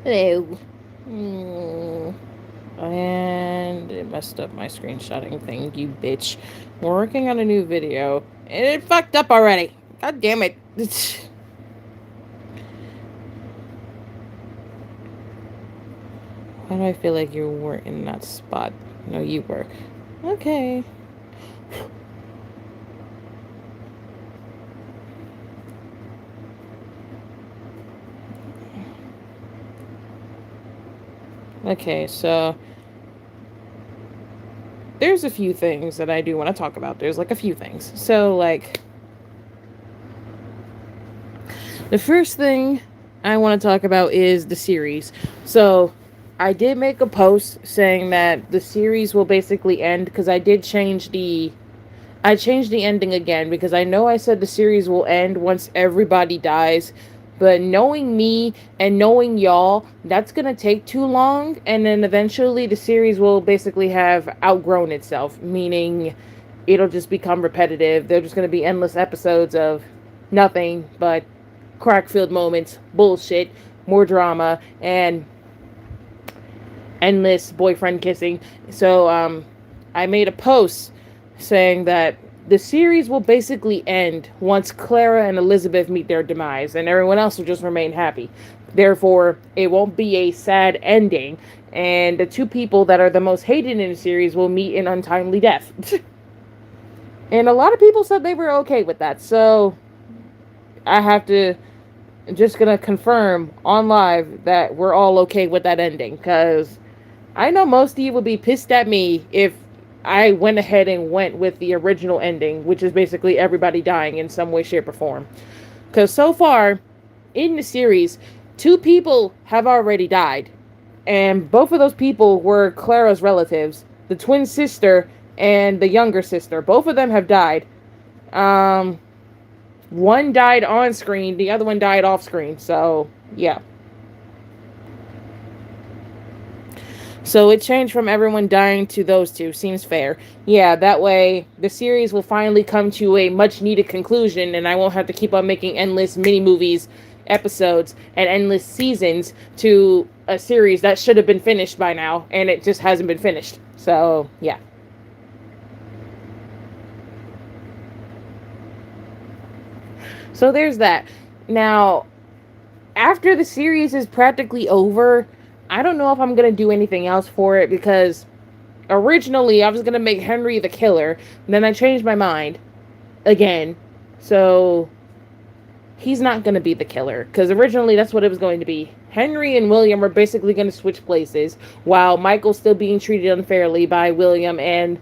Hello. Mm, and it messed up my screenshotting thing, you bitch. We're working on a new video, and it fucked up already. God damn it. Why do I feel like you weren't in that spot? No, you were. Okay. Okay, so there's a few things that I do want to talk about. There's like a few things. So, like, the first thing I want to talk about is the series. So, I did make a post saying that the series will basically end because I changed the ending again because I know I said the series will end once everybody dies, but knowing me and knowing y'all, that's going to take too long, and then eventually the series will basically have outgrown itself, meaning it'll just become repetitive. There're just going to be endless episodes of nothing but crack-filled moments, bullshit, more drama, and endless boyfriend kissing. So I made a post saying that the series will basically end once Clara and Elizabeth meet their demise, and everyone else will just remain happy. Therefore, it won't be a sad ending, and the two people that are the most hated in the series will meet in untimely death. And a lot of people said they were okay with that, so I have to just gonna confirm on live that we're all okay with that ending, because I know most of you would be pissed at me if I went ahead and went with the original ending, which is basically everybody dying in some way, shape, or form. Because so far in the series, two people have already died, and both of those people were Clara's relatives, the twin sister and the younger sister. Both of them have died. Um, One died on screen, the other one died off screen. So yeah. So it changed from everyone dying to those two. Seems fair. Yeah, that way the series will finally come to a much needed conclusion, and I won't have to keep on making endless mini movies, episodes, and endless seasons to a series that should have been finished by now, and it just hasn't been finished. So, yeah. So there's that. Now, after the series is practically over, I don't know if I'm going to do anything else for it because originally I was gonna make Henry the killer, and then I changed my mind again. So he's not gonna be the killer because originally that's what it was going to be. Henry and William are basically gonna switch places while Michael's still being treated unfairly by William and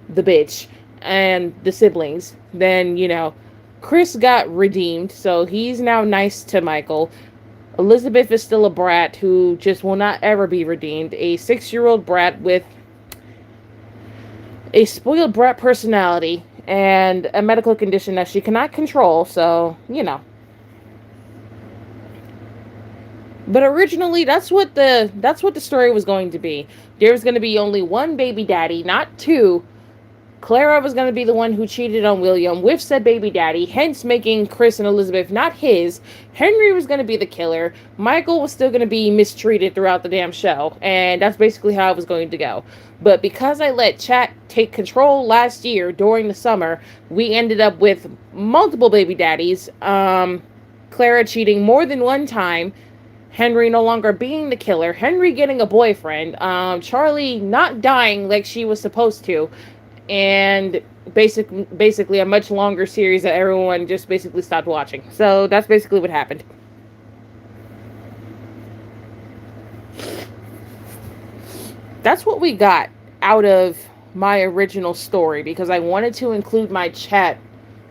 the bitch and the siblings. Then, Chris got redeemed, so he's now nice to Michael. Elizabeth is still a brat who just will not ever be redeemed. A 6-year old brat with a spoiled brat personality and a medical condition that she cannot control, so. But originally that's what the story was going to be. There was going to be only one baby daddy, not two. Clara was going to be the one who cheated on William with said baby daddy, hence making Chris and Elizabeth not his. Henry was going to be the killer. Michael was still going to be mistreated throughout the damn show, and that's basically how it was going to go. But because I let chat take control last year during the summer, we ended up with multiple baby daddies. Clara cheating more than one time. Henry no longer being the killer, Henry getting a boyfriend, Charlie not dying like she was supposed to, and basically a much longer series that everyone just basically stopped watching. So that's basically what happened. That's what we got out of my original story because I wanted to include my chat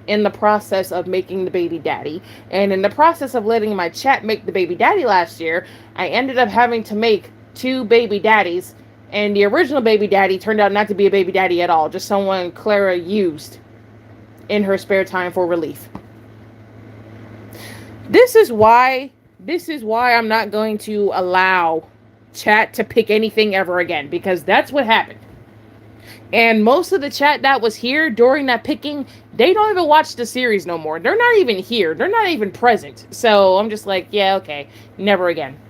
in the process of making the baby daddy. And in the process of letting my chat make the baby daddy last year, I ended up having to make two baby daddies. And the original baby daddy turned out not to be a baby daddy at all, just someone Clara used in her spare time for relief. This is why I'm not going to allow chat to pick anything ever again, because that's what happened. And most of the chat that was here during that picking, they don't even watch the series no more. They're not even here. They're not even present. So I'm just like, yeah, okay, never again.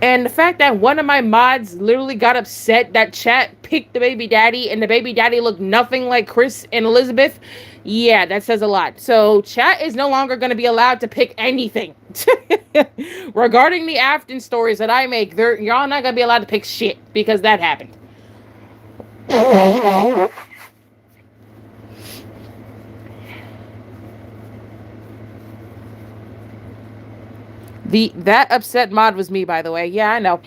And the fact that one of my mods literally got upset that chat picked the baby daddy and the baby daddy looked nothing like Chris and Elizabeth, yeah, that says a lot. So chat is no longer going to be allowed to pick anything. Regarding the Afton stories that I make, y'all not going to be allowed to pick shit because that happened. That upset mod was me, by the way. Yeah, I know.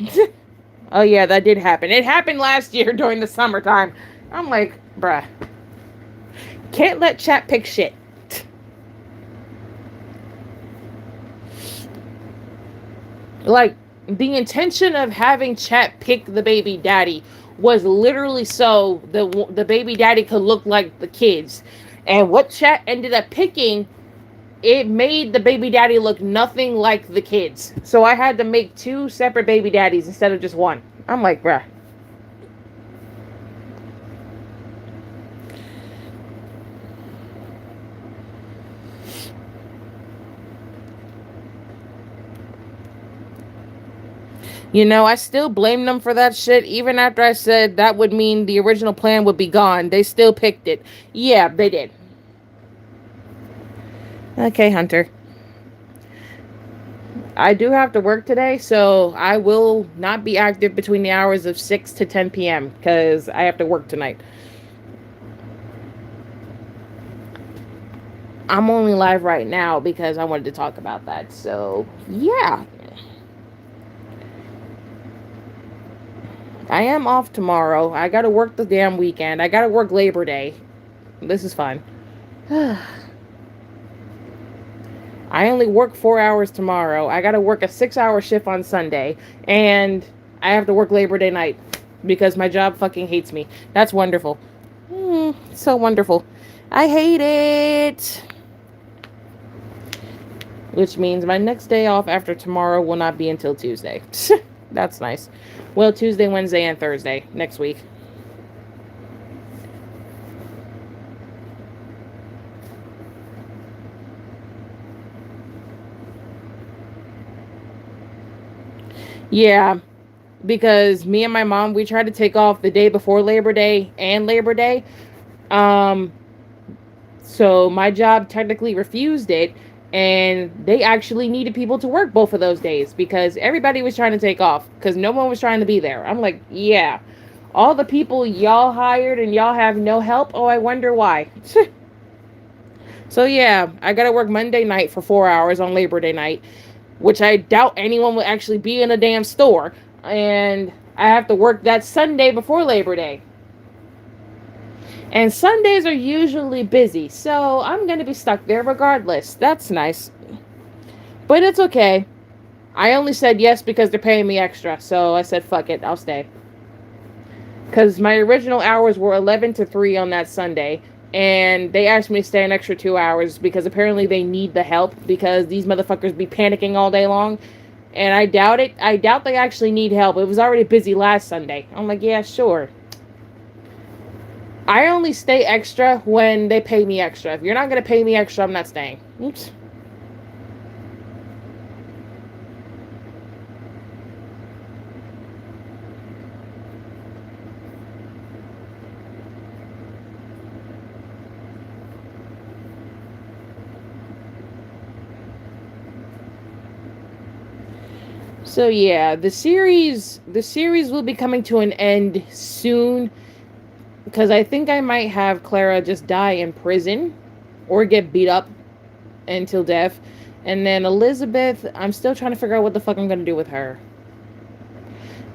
Oh yeah, that did happen. It happened last year during the summertime. I'm like, bruh, can't let chat pick shit. Like, the intention of having chat pick the baby daddy was literally so the baby daddy could look like the kids. And what chat ended up picking, it made the baby daddy look nothing like the kids. So I had to make two separate baby daddies instead of just one. I'm like, bruh. You know, I still blame them for that shit. Even after I said that would mean the original plan would be gone, they still picked it. Yeah, they did. Okay, Hunter. I do have to work today, so I will not be active between the hours of 6 to 10 p.m. because I have to work tonight. I'm only live right now because I wanted to talk about that. So, yeah. I am off tomorrow. I gotta work the damn weekend. I gotta work Labor Day. This is fun. I only work 4 hours tomorrow. I gotta work a 6-hour shift on Sunday. And I have to work Labor Day night because my job fucking hates me. That's wonderful. So wonderful. I hate it. Which means my next day off after tomorrow will not be until Tuesday. That's nice. Well, Tuesday, Wednesday, and Thursday next week. Yeah, because me and my mom, we tried to take off the day before Labor Day and Labor Day. Um, so my job technically refused it, and they actually needed people to work both of those days because everybody was trying to take off because no one was trying to be there. I'm like, yeah, all the people y'all hired and y'all have no help. Oh, I wonder why. So yeah, I gotta work Monday night for 4 hours on Labor Day night, which I doubt anyone will actually be in a damn store. And I have to work that Sunday before Labor Day. And Sundays are usually busy, so I'm going to be stuck there regardless. That's nice. But it's okay. I only said yes because they're paying me extra, so I said fuck it, I'll stay. Because my original hours were 11 to 3 on that Sunday, and they asked me to stay an extra 2 hours because apparently they need the help because these motherfuckers be panicking all day long. And I doubt it. I doubt they actually need help. It was already busy last Sunday. I'm like, yeah, sure. I only stay extra when they pay me extra. If you're not going to pay me extra, I'm not staying. Oops. So yeah, the series will be coming to an end soon because I think I might have Clara just die in prison or get beat up until death. And then Elizabeth, I'm still trying to figure out what the fuck I'm going to do with her.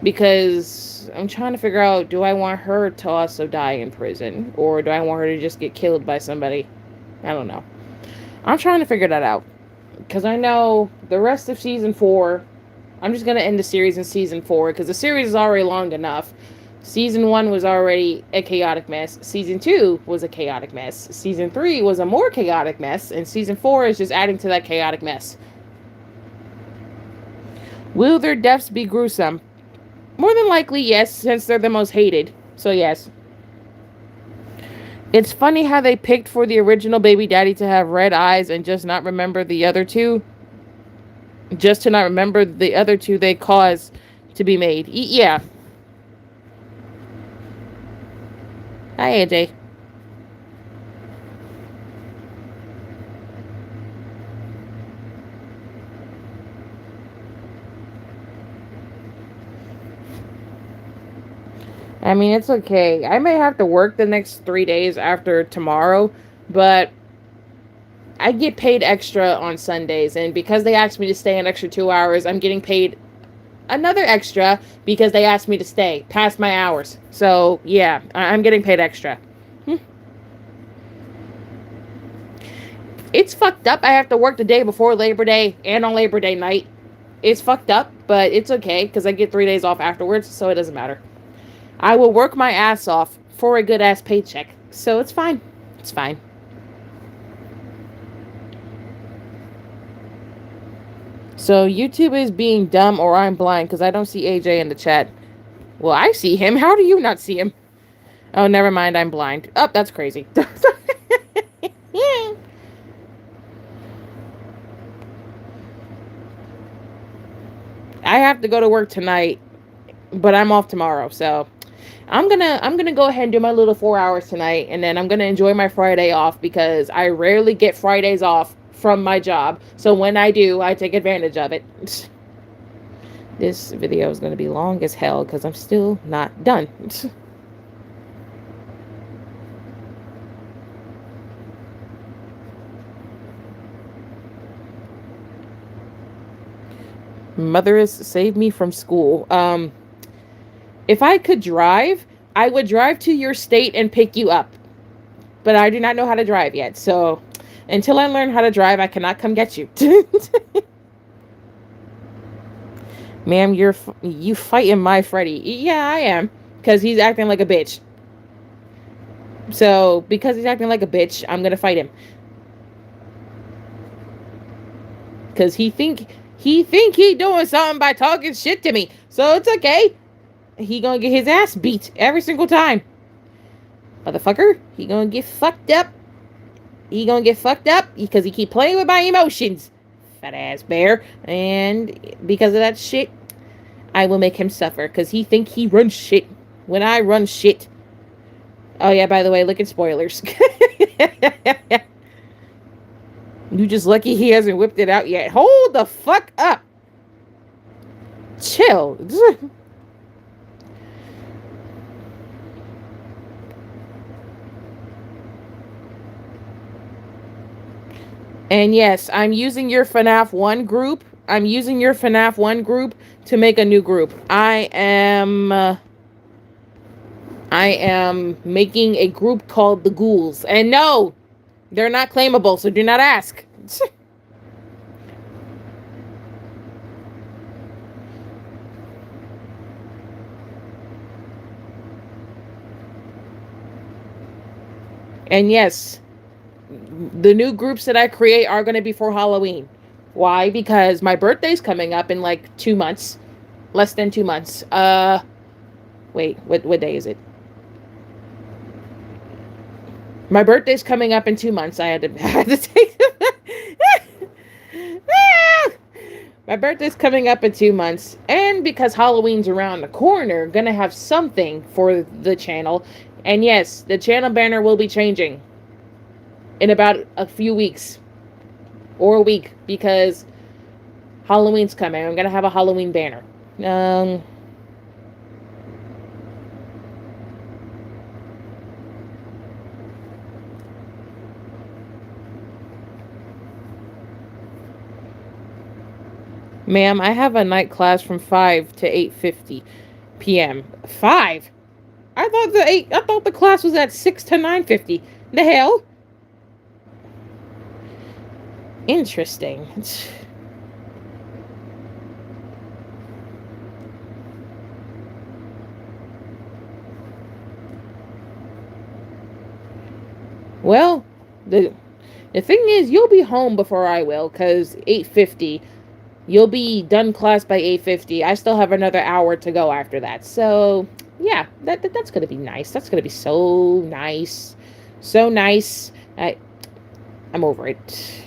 Because I'm trying to figure out, do I want her to also die in prison? Or do I want her to just get killed by somebody? I don't know. I'm trying to figure that out. Because I know the rest of season 4, I'm just going to end the series in season 4. Because the series is already long enough. Season 1 was already a chaotic mess. Season 2 was a chaotic mess. Season 3 was a more chaotic mess. And Season 4 is just adding to that chaotic mess. Will their deaths be gruesome? More than likely, yes, since they're the most hated. So, yes. It's funny how they picked for the original baby daddy to have red eyes and just not remember the other two. just to not remember the other two they caused to be made. Yeah. Hi, AJ. I mean, it's okay. I may have to work the next 3 days after tomorrow, but I get paid extra on Sundays. And because they asked me to stay an extra 2 hours, I'm getting paid another extra because they asked me to stay past my hours. So, yeah, I'm getting paid extra. It's fucked up. I have to work the day before Labor Day and on Labor Day night. It's fucked up, but it's okay because I get 3 days off afterwards, so it doesn't matter. I will work my ass off for a good ass paycheck, so it's fine. It's fine. So YouTube is being dumb or I'm blind because I don't see AJ in the chat. Well, I see him. How do you not see him? Oh, never mind. I'm blind. Oh, that's crazy. I have to go to work tonight, but I'm off tomorrow, so I'm gonna go ahead and do my little 4 hours tonight, and then I'm gonna enjoy my Friday off because I rarely get Fridays off from my job. So when I do, I take advantage of it. This video is gonna be long as hell because I'm still not done. Mother has saved me from school. If I could drive, I would drive to your state and pick you up. But I do not know how to drive yet. So until I learn how to drive, I cannot come get you. Ma'am, you fighting my Freddy. Yeah, I am. Because he's acting like a bitch. So because he's acting like a bitch, I'm going to fight him. Because he think he doing something by talking shit to me. So it's okay. He gonna get his ass beat every single time. Motherfucker, he gonna get fucked up. He gonna get fucked up because he keep playing with my emotions. Fat ass bear. And because of that shit, I will make him suffer because he think he runs shit when I run shit. Oh yeah, by the way, look at spoilers. You just lucky he hasn't whipped it out yet. Hold the fuck up. Chill. And yes, I'm using your FNAF 1 group. I'm using your FNAF 1 group to make a new group. I am making a group called the Ghouls. And no, they're not claimable, so do not ask. And yes, the new groups that I create are going to be for Halloween. Why? Because my birthday's coming up in like 2 months. Less than 2 months. Wait, what day is it? My birthday's coming up in 2 months. I had to take my birthday's coming up in 2 months, and because Halloween's around the corner, gonna have something for the channel. And yes, the channel banner will be changing in about a few weeks or a week because Halloween's coming. I'm gonna have a Halloween banner. Ma'am, I have a night class from 5 to 8:50 p.m. 5? I thought the class was at 6 to 9:50. The hell? Interesting. Well, the thing is, you'll be home before I will, cause 8:50. You'll be done class by 8:50. I still have another hour to go after that. So yeah, that's gonna be nice. That's gonna be so nice, so nice. I'm over it.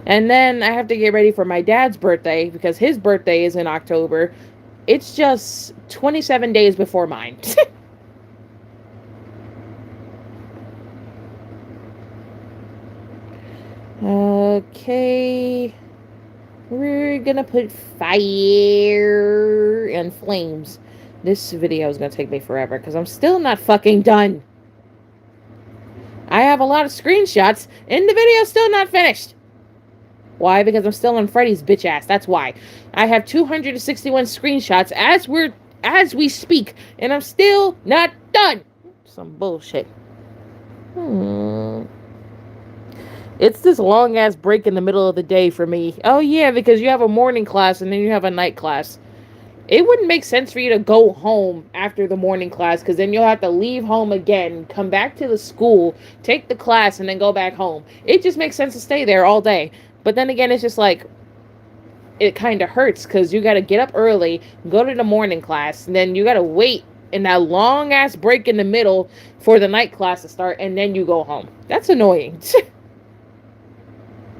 And then I have to get ready for my dad's birthday because his birthday is in October. It's just 27 days before mine. Okay. We're gonna put fire and flames. This video is gonna take me forever because I'm still not fucking done. I have a lot of screenshots and the video's still not finished. Why? Because I'm still on Freddy's bitch ass. That's why. I have 261 screenshots as we speak, and I'm still not done. Some bullshit. It's this long ass break in the middle of the day for me. Oh yeah, because you have a morning class and then you have a night class. It wouldn't make sense for you to go home after the morning class because then you'll have to leave home again, come back to the school, take the class, and then go back home. It just makes sense to stay there all day. But then again, it's just like, it kind of hurts because you got to get up early, go to the morning class, and then you got to wait in that long ass break in the middle for the night class to start, and then you go home. That's annoying.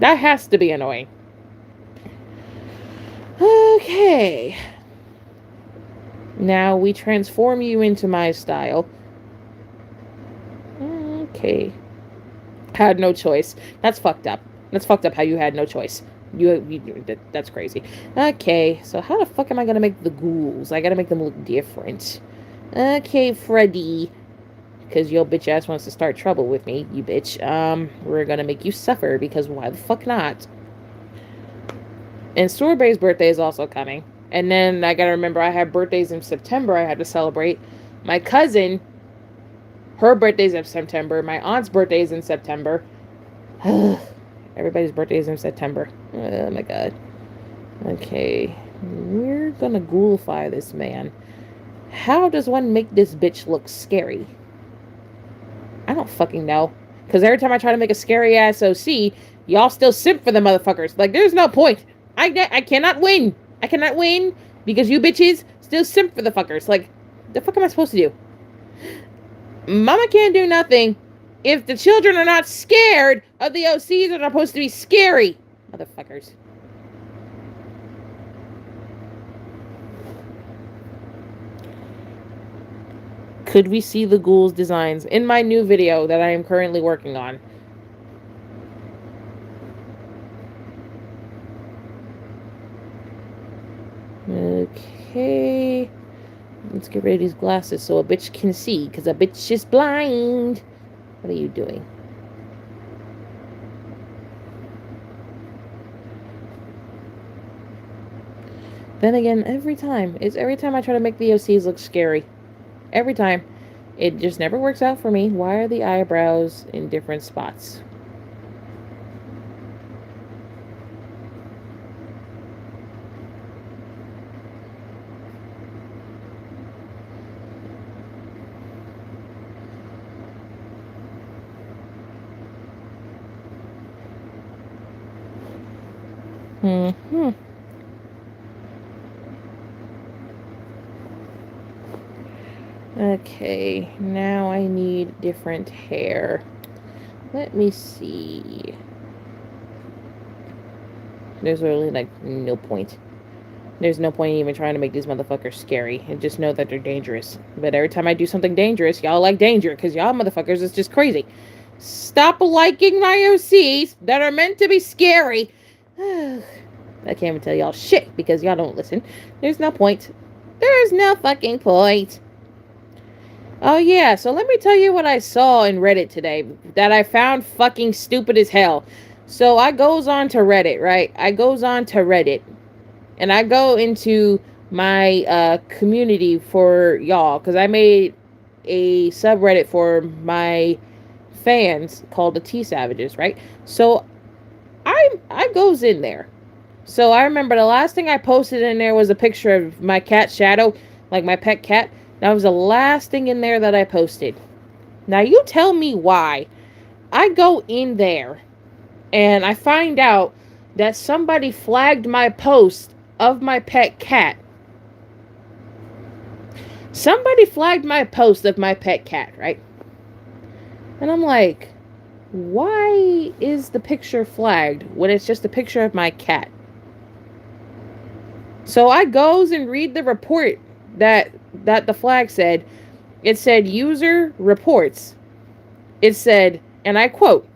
That has to be annoying. Okay. Now we transform you into my style. Okay. Had no choice. That's fucked up. That's fucked up how you had no choice. That's crazy. Okay, so how the fuck am I gonna make the ghouls? I gotta make them look different. Okay, Freddy. Because your bitch ass wants to start trouble with me, you bitch. We're gonna make you suffer, because why the fuck not? And Sorbet's birthday is also coming. And then I gotta remember I have birthdays in September I had to celebrate. My cousin, her birthday's in September. My aunt's birthday is in September. Everybody's birthday is in September. Oh my god. Okay. We're gonna ghoulify this man. How does one make this bitch look scary? I don't fucking know. Because every time I try to make a scary ass OC, y'all still simp for the motherfuckers. Like, there's no point. I cannot win. I cannot win because you bitches still simp for the fuckers. Like, the fuck am I supposed to do? Mama can't do nothing if the children are not scared of the OCs that are supposed to be scary. Motherfuckers. Could we see the ghouls' designs in my new video that I am currently working on? Okay. Let's get rid of these glasses so a bitch can see, because a bitch is blind. What are you doing? Then again, every time I try to make the OCs look scary. Every time. It just never works out for me. Why are the eyebrows in different spots? Okay, now I need different hair. Let me see. There's really, like, no point. There's no point in even trying to make these motherfuckers scary. And just know that they're dangerous. But every time I do something dangerous, y'all like danger. Because y'all motherfuckers is just crazy. Stop liking my OCs that are meant to be scary. I can't even tell y'all shit because y'all don't listen. There's no point. There's no fucking point. Oh yeah, so let me tell you what I saw in Reddit today that I found fucking stupid as hell. So I goes on to Reddit, right? I goes on to Reddit. And I go into my community for y'all. Because I made a subreddit for my fans called the T-Savages, right? So I goes in there. So I remember the last thing I posted in there was a picture of my cat Shadow, like my pet cat. That was the last thing in there that I posted. Now you tell me why. I go in there and I find out that somebody flagged my post of my pet cat. Somebody flagged my post of my pet cat, right? And I'm like, why is the picture flagged when it's just a picture of my cat? So I goes and read the report that the flag said. It said user reports. It said, and I quote,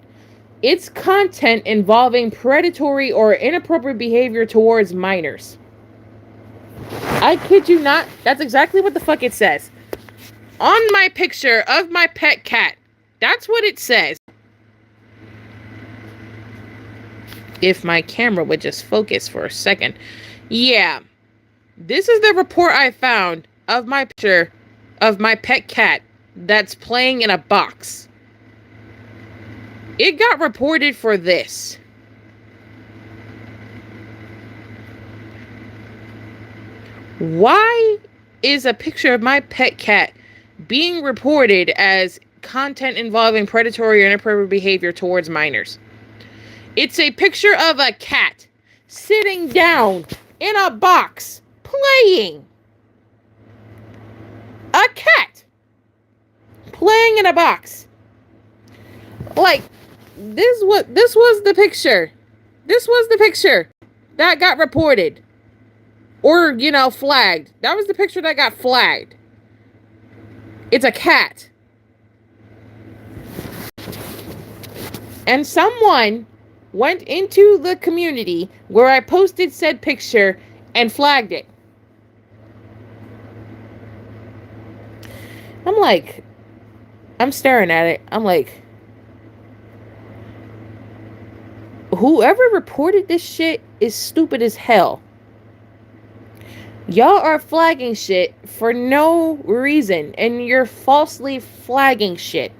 "It's content involving predatory or inappropriate behavior towards minors." I kid you not, that's exactly what the fuck it says. On my picture of my pet cat. That's what it says. If my camera would just focus for a second. Yeah. This is the report I found of my picture of my pet cat that's playing in a box. It got reported for this. Why is a picture of my pet cat being reported as content involving predatory or inappropriate behavior towards minors? It's a picture of a cat sitting down in a box playing. A cat playing in a box. Like, this was the picture. This was the picture that got reported. Or, flagged. That was the picture that got flagged. It's a cat. And someone went into the community where I posted said picture and flagged it. I'm staring at it. I'm like, whoever reported this shit is stupid as hell. Y'all are flagging shit for no reason, and you're falsely flagging shit.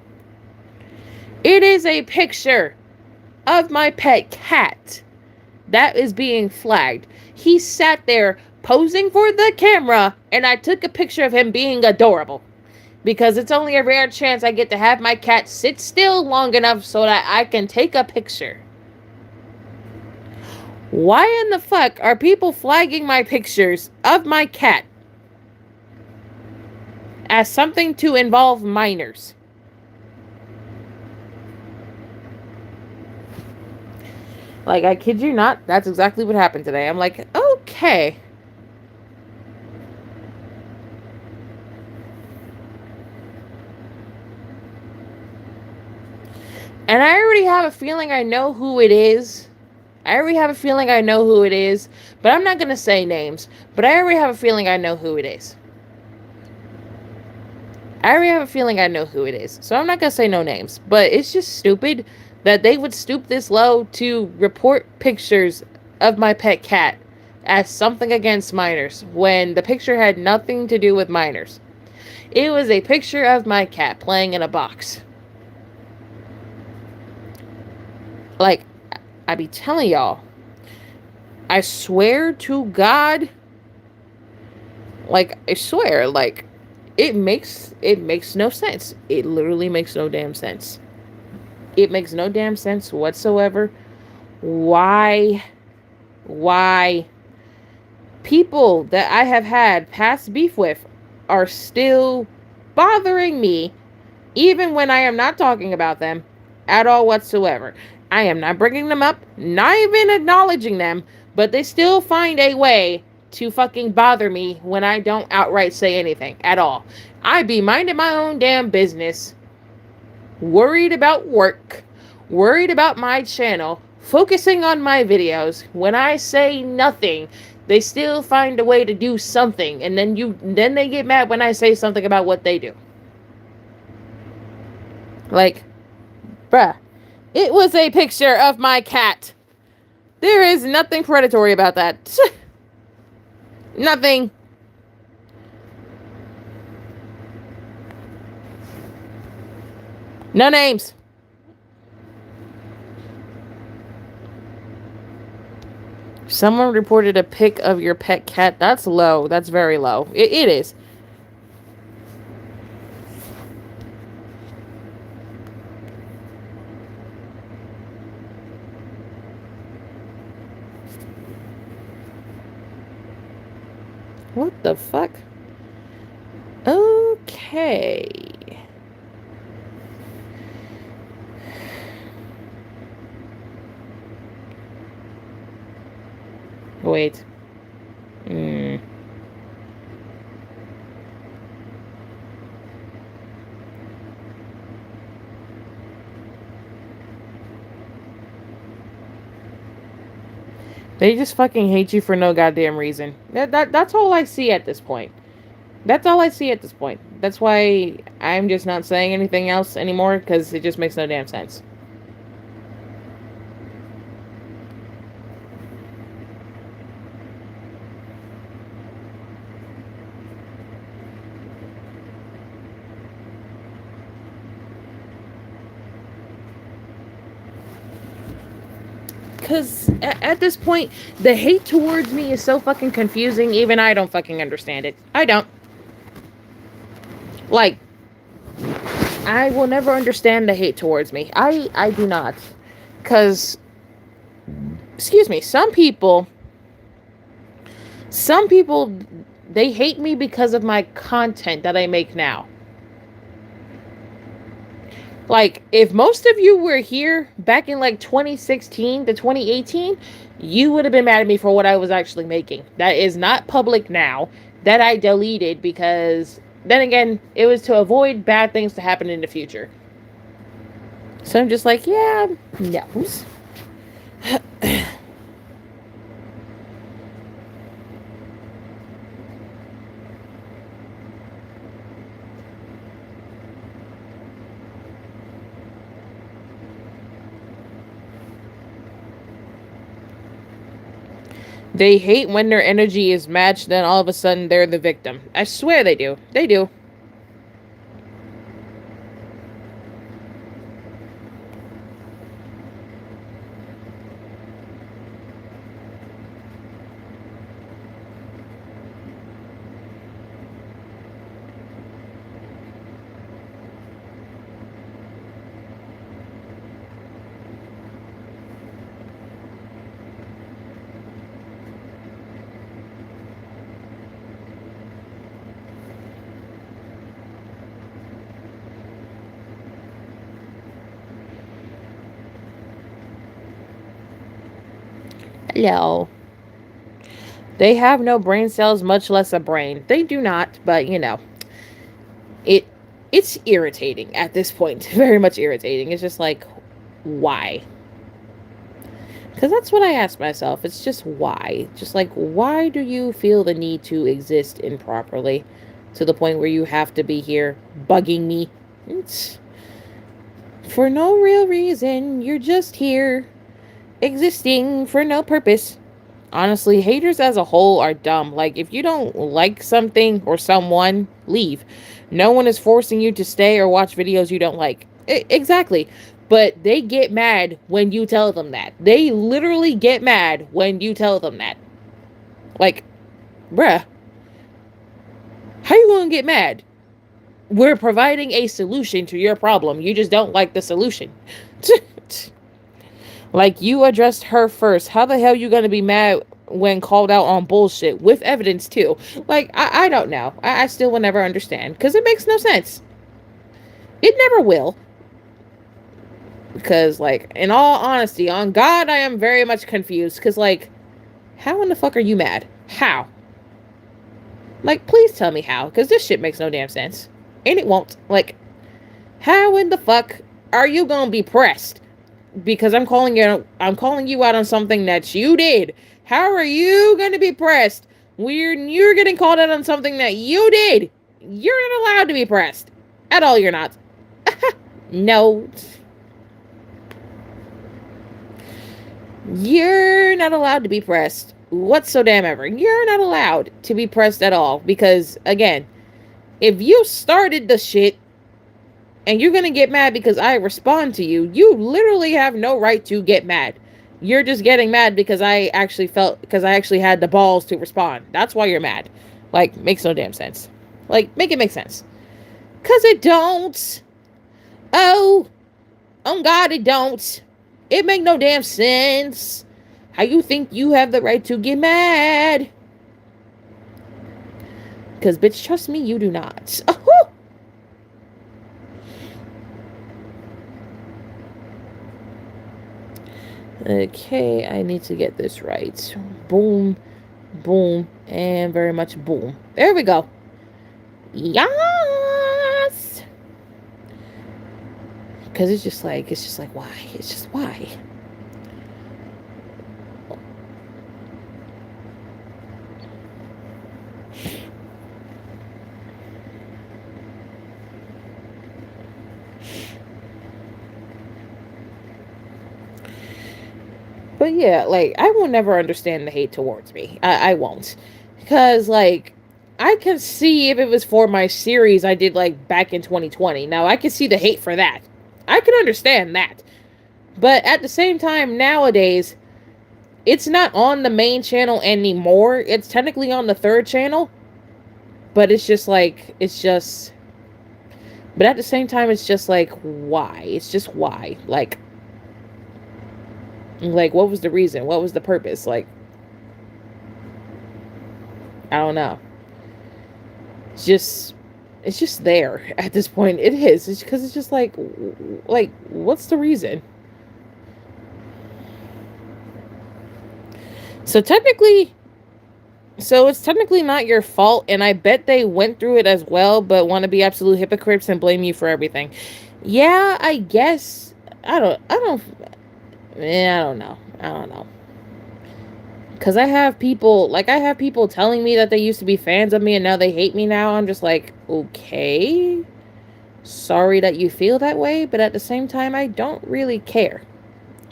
It is a picture of my pet cat that is being flagged. He sat there posing for the camera, and I took a picture of him being adorable. Because it's only a rare chance I get to have my cat sit still long enough so that I can take a picture. Why in the fuck are people flagging my pictures of my cat as something to involve minors? Like, I kid you not, that's exactly what happened today. I'm like, okay. And I already have a feeling I know who it is. But I'm not going to say names. But I already have a feeling I know who it is. So I'm not going to say no names. But it's just stupid that they would stoop this low to report pictures of my pet cat as something against minors when the picture had nothing to do with minors. It was a picture of my cat playing in a box. Like, I be telling y'all, I swear to God, I swear, it makes no sense. It literally makes no damn sense. It makes no damn sense whatsoever. Why people that I have had past beef with are still bothering me, even when I am not talking about them at all whatsoever. I am not bringing them up, not even acknowledging them, but they still find a way to fucking bother me when I don't outright say anything at all. I be minding my own damn business, worried about work, worried about my channel, focusing on my videos. When I say nothing, they still find a way to do something, and then they get mad when I say something about what they do. Like, bruh. It was a picture of my cat. There is nothing predatory about that. Nothing. No names. Someone reported a pic of your pet cat. That's low. That's very low. It is. What the fuck? Okay. Wait. Hmm. They just fucking hate you for no goddamn reason. That's all I see at this point. That's all I see at this point. That's why I'm just not saying anything else anymore, because it just makes no damn sense. Because at this point, the hate towards me is so fucking confusing, even I don't fucking understand it. I don't. Like, I will never understand the hate towards me. I do not. Because, excuse me, some people, they hate me because of my content that I make now. Like, if most of you were here back in like 2016 to 2018, you would have been mad at me for what I was actually making. That is not public now. That I deleted because, then again, it was to avoid bad things to happen in the future. So I'm just like, yeah, no. They hate when their energy is matched, then all of a sudden they're the victim. I swear they do. They do. Hello. They have no brain cells, much less a brain. They do not, but you know, it it's irritating at this point. Very much irritating. It's just like, why? Because that's what I ask myself. It's just why. Just like, why do you feel the need to exist improperly to the point where you have to be here bugging me? It's for no real reason. You're just here existing for no purpose. Honestly, haters as a whole are dumb. Like, if you don't like something or someone, leave. No one is forcing you to stay or watch videos you don't like. Exactly. But they get mad when you tell them that. They literally get mad when you tell them that. Like, bruh, how you gonna get mad? We're providing a solution to your problem. You just don't like the solution. Like, you addressed her first. How the hell you gonna be mad when called out on bullshit with evidence too? Like, I don't know. I still will never understand because it makes no sense. It never will. Because, like, in all honesty, on God, I am very much confused. Because, like, how in the fuck are you mad? How? Like, please tell me how. Because this shit makes no damn sense. And it won't. Like, how in the fuck are you gonna be pressed? Because I'm calling you out on something that you did. How are you going to be pressed when you're getting called out on something that you did? You're not allowed to be pressed. At all, you're not. No. You're not allowed to be pressed whatsoever. You're not allowed to be pressed at all. Because, again, if you started the shit, and you're gonna get mad because I respond to you, you literally have no right to get mad. You're just getting mad because I actually had the balls to respond. That's why you're mad. Like, makes no damn sense. Like, make it make sense. Cause it don't. Oh God, it don't. It make no damn sense. How you think you have the right to get mad? Cause bitch, trust me, you do not. Okay, I need to get this right. Boom, boom, and very much boom. There we go. Yes! Because it's just like, why? It's just why? But yeah, like, I will never understand the hate towards me. I won't. Because, like, I can see if it was for my series I did, like, back in 2020. Now, I can see the hate for that. I can understand that. But at the same time, nowadays, it's not on the main channel anymore. It's technically on the third channel. But it's just like, but at the same time, it's just like, why? It's just why? Like, what was the reason? What was the purpose? Like, I don't know. Just it's just there at this point. It is. It's because it's just like what's the reason? So technically, it's technically not your fault, and I bet they went through it as well, but want to be absolute hypocrites and blame you for everything. Yeah, I guess. I don't know. I don't know. Because I have people telling me that they used to be fans of me and now they hate me now. I'm just like, okay, sorry that you feel that way, but at the same time, I don't really care.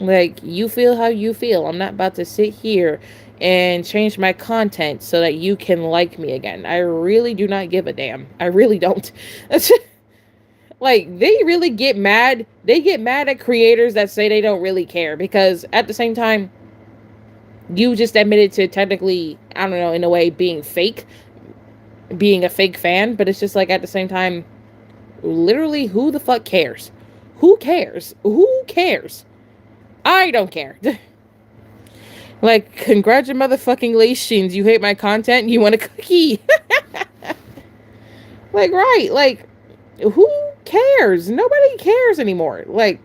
Like, you feel how you feel. I'm not about to sit here and change my content so that you can like me again. I really do not give a damn. I really don't. Like, they really get mad. They get mad at creators that say they don't really care, because at the same time, you just admitted to technically, I don't know, in a way, being a fake fan, but it's just like, at the same time, literally, who the fuck cares? Who cares? Who cares? I don't care. Like, congratulations, you hate my content, you want a cookie. Like, right, like, who cares? Nobody cares anymore. Like,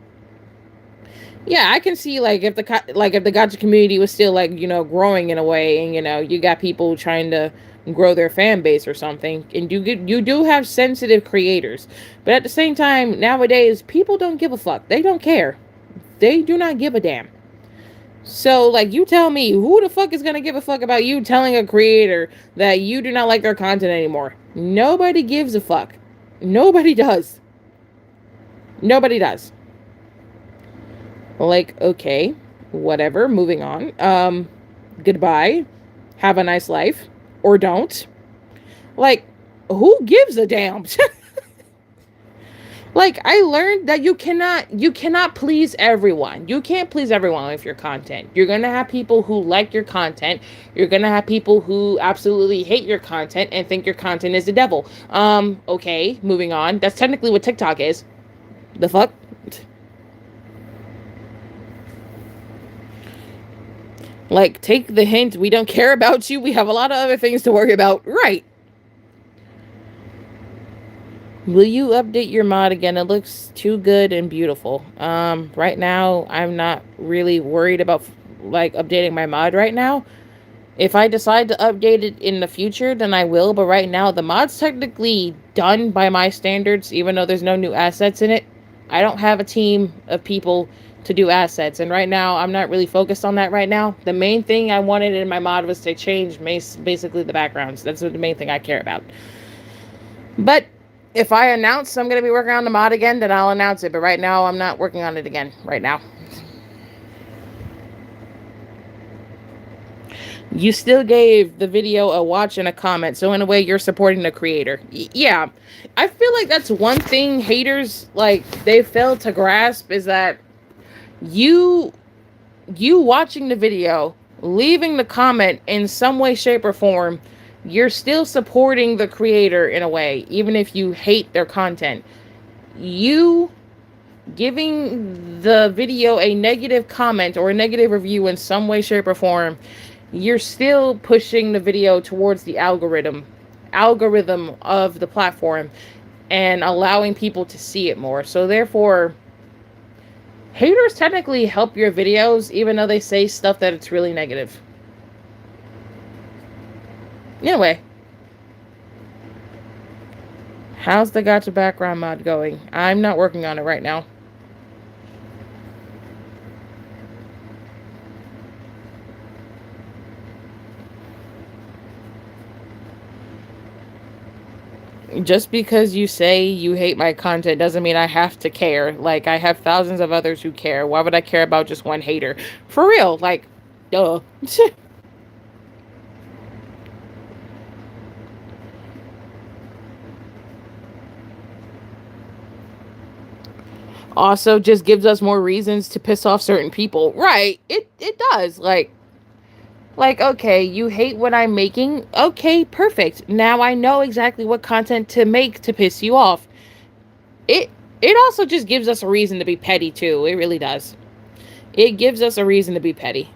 yeah, I can see, like, if the gacha community was still, like, growing in a way, and you got people trying to grow their fan base or something, and you do have sensitive creators, but at the same time, nowadays, people don't give a fuck. They don't care. They do not give a damn. So, like, you tell me, who the fuck is gonna give a fuck about you telling a creator that you do not like their content anymore? Nobody gives a fuck. Nobody does. Nobody does. Like, okay, whatever, moving on. Goodbye. Have a nice life. Or don't. Like, who gives a damn? Like, I learned that you cannot please everyone. You can't please everyone with your content. You're gonna have people who like your content. You're gonna have people who absolutely hate your content and think your content is the devil. Okay, moving on. That's technically what TikTok is. The fuck? Like, take the hint. We don't care about you. We have a lot of other things to worry about. Right. Will you update your mod again? It looks too good and beautiful. Right now, I'm not really worried about, like, updating my mod right now. If I decide to update it in the future, then I will. But right now, the mod's technically done by my standards, even though there's no new assets in it. I don't have a team of people to do assets. And right now, I'm not really focused on that right now. The main thing I wanted in my mod was to change basically the backgrounds. That's the main thing I care about. But if I announce I'm going to be working on the mod again, then I'll announce it. But right now, I'm not working on it again right now. You still gave the video a watch and a comment. So in a way, you're supporting the creator. Yeah. I feel like that's one thing haters, like, they fail to grasp, is that you watching the video, leaving the comment in some way, shape, or form, you're still supporting the creator in a way, even if you hate their content. You giving the video a negative comment or a negative review in some way, shape, or form, you're still pushing the video towards the algorithm of the platform and allowing people to see it more. So therefore, Haters technically help your videos, even though they say stuff that it's really negative. Anyway, how's the Gotcha background mod going? I'm not working on it right now. Just because you say you hate my content doesn't mean I have to care. Like, I have thousands of others who care. Why would I care about just one hater? For real, like, duh. Also just gives us more reasons to piss off certain people. Right. It does. Like, okay, you hate what I'm making. Okay, perfect. Now I know exactly what content to make to piss you off. It it also just gives us a reason to be petty too. It really does. It gives us a reason to be petty.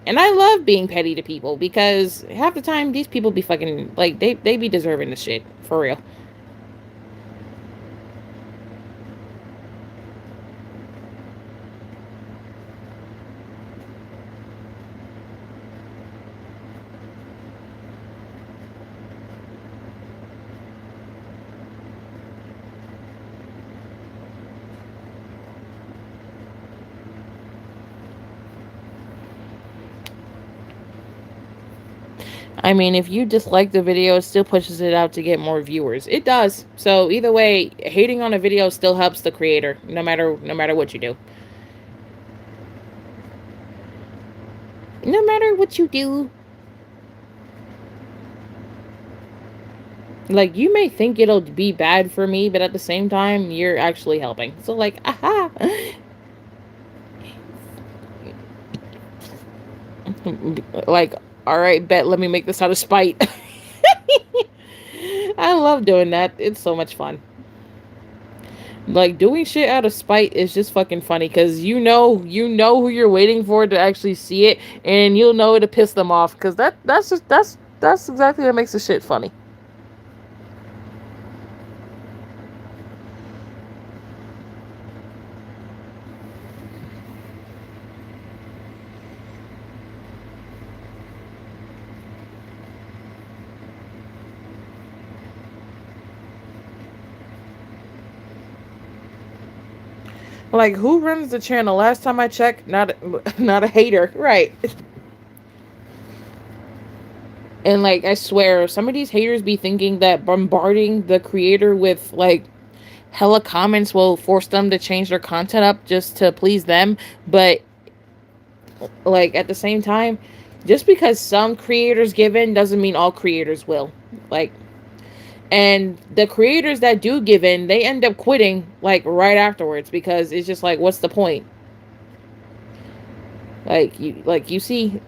And I love being petty to people because half the time these people be fucking like they be deserving the shit. For real. I mean, if you dislike the video, it still pushes it out to get more viewers. It does. So either way, hating on a video still helps the creator, no matter what you do. No matter what you do. Like, you may think it'll be bad for me, but at the same time, you're actually helping. So, like, aha! Like, alright, bet, let me make this out of spite. I love doing that. It's so much fun. Like, doing shit out of spite is just fucking funny because you know who you're waiting for to actually see it, and you'll know to piss them off because that's exactly what makes the shit funny. Like, who runs the channel? Last time I checked, not a hater, right? And like, I swear, some of these haters be thinking that bombarding the creator with like hella comments will force them to change their content up just to please them. But like, at the same time, just because some creators give in doesn't mean all creators will. Like, and the creators that do give in, they end up quitting like right afterwards because it's just like, what's the point? Like you see,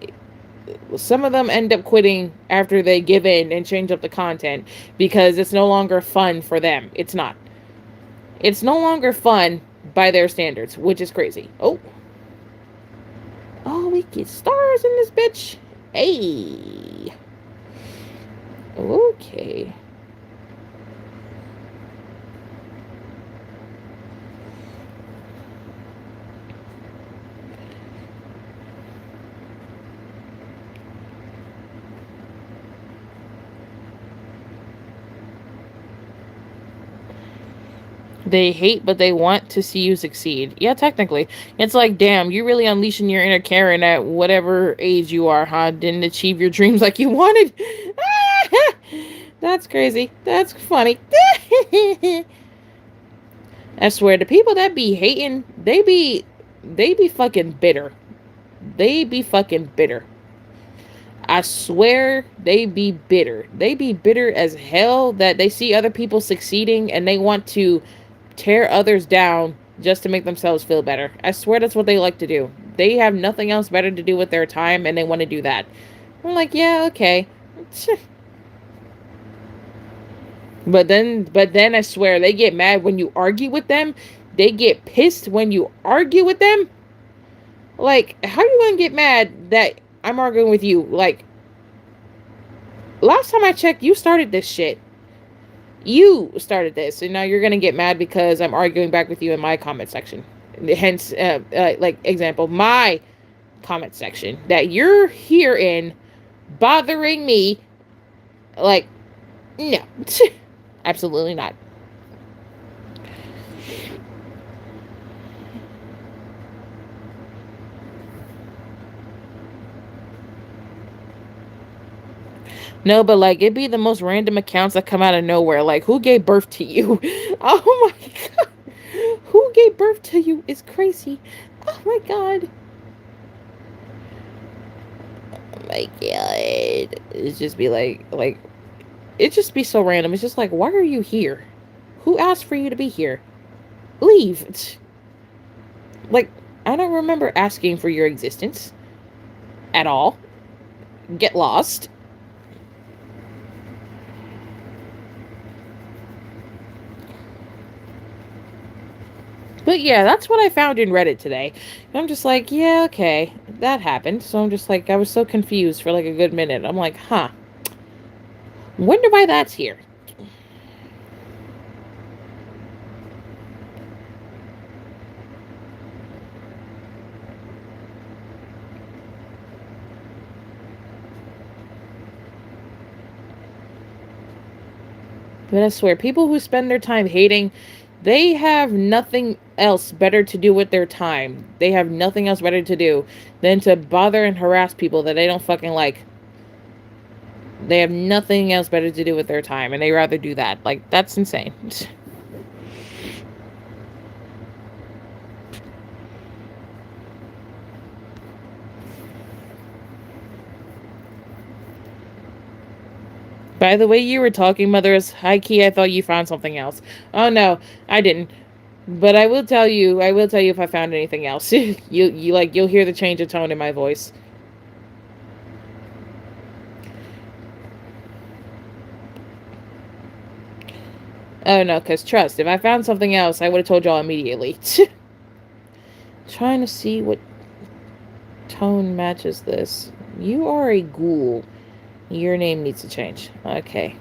some of them end up quitting after they give in and change up the content because it's no longer fun for them. It's not. It's no longer fun by their standards, which is crazy. Oh, we get stars in this bitch. Hey. Okay. They hate, but they want to see you succeed. Yeah, technically. It's like, damn, you really unleashing your inner Karen at whatever age you are, huh? Didn't achieve your dreams like you wanted. That's crazy. That's funny. I swear, the people that be hating, they be fucking bitter. They be fucking bitter. I swear they be bitter. They be bitter as hell that they see other people succeeding and they want to tear others down just to make themselves feel better. I swear that's what they like to do. They have nothing else better to do with their time and they want to do that. I'm like, yeah, okay. But then I swear they get mad when you argue with them. They get pissed when you argue with them. Like, how are you gonna get mad that I'm arguing with you? Like, last time I checked, you started this shit. You started this, and now you're gonna get mad because I'm arguing back with you in my comment section. Hence, like example, my comment section that you're here in bothering me. Like, no, absolutely not. No, but like it'd be the most random accounts that come out of nowhere. Like, who gave birth to you? Oh my god. Who gave birth to you is crazy. Oh my god. Oh my god. It's just be like it just be so random. It's just like, why are you here? Who asked for you to be here? Leave. Like, I don't remember asking for your existence at all. Get lost. But yeah, that's what I found in Reddit today. And I'm just like, yeah, okay, that happened. So I'm just like, I was so confused for like a good minute. I'm like, huh, wonder why that's here. But I swear, people who spend their time hating, they have nothing else better to do with their time. They have nothing else better to do than to bother and harass people that they don't fucking like. They have nothing else better to do with their time, and they rather do that. Like, that's insane. By the way you were talking, Mothers, high key, I thought you found something else. Oh no, I didn't. But I will tell you. I will tell you if I found anything else. You like you'll hear the change of tone in my voice. Oh no, cause trust, if I found something else, I would have told y'all immediately. Trying to see what tone matches this. You are a ghoul. Your name needs to change. Okay.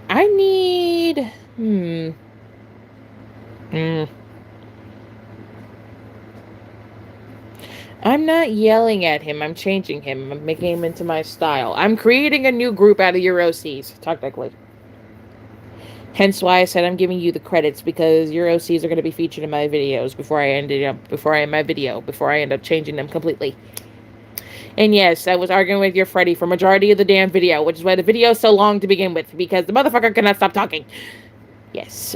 I need. Hmm. I'm not yelling at him. I'm changing him. I'm making him into my style. I'm creating a new group out of your OCs, technically. Hence why I said I'm giving you the credits because your OCs are going to be featured in my videos before I end up changing them completely. And yes, I was arguing with your Freddy for majority of the damn video, which is why the video is so long to begin with because the motherfucker cannot stop talking. Yes.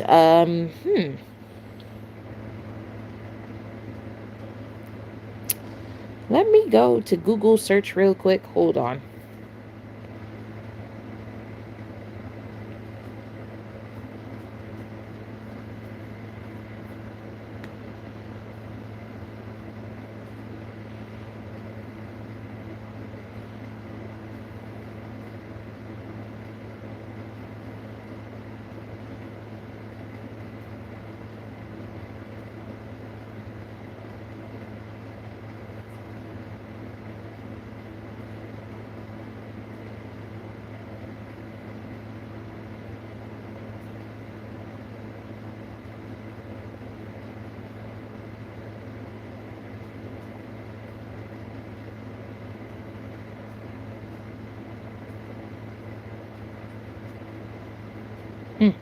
Let me go to Google search real quick. Hold on. Hmm.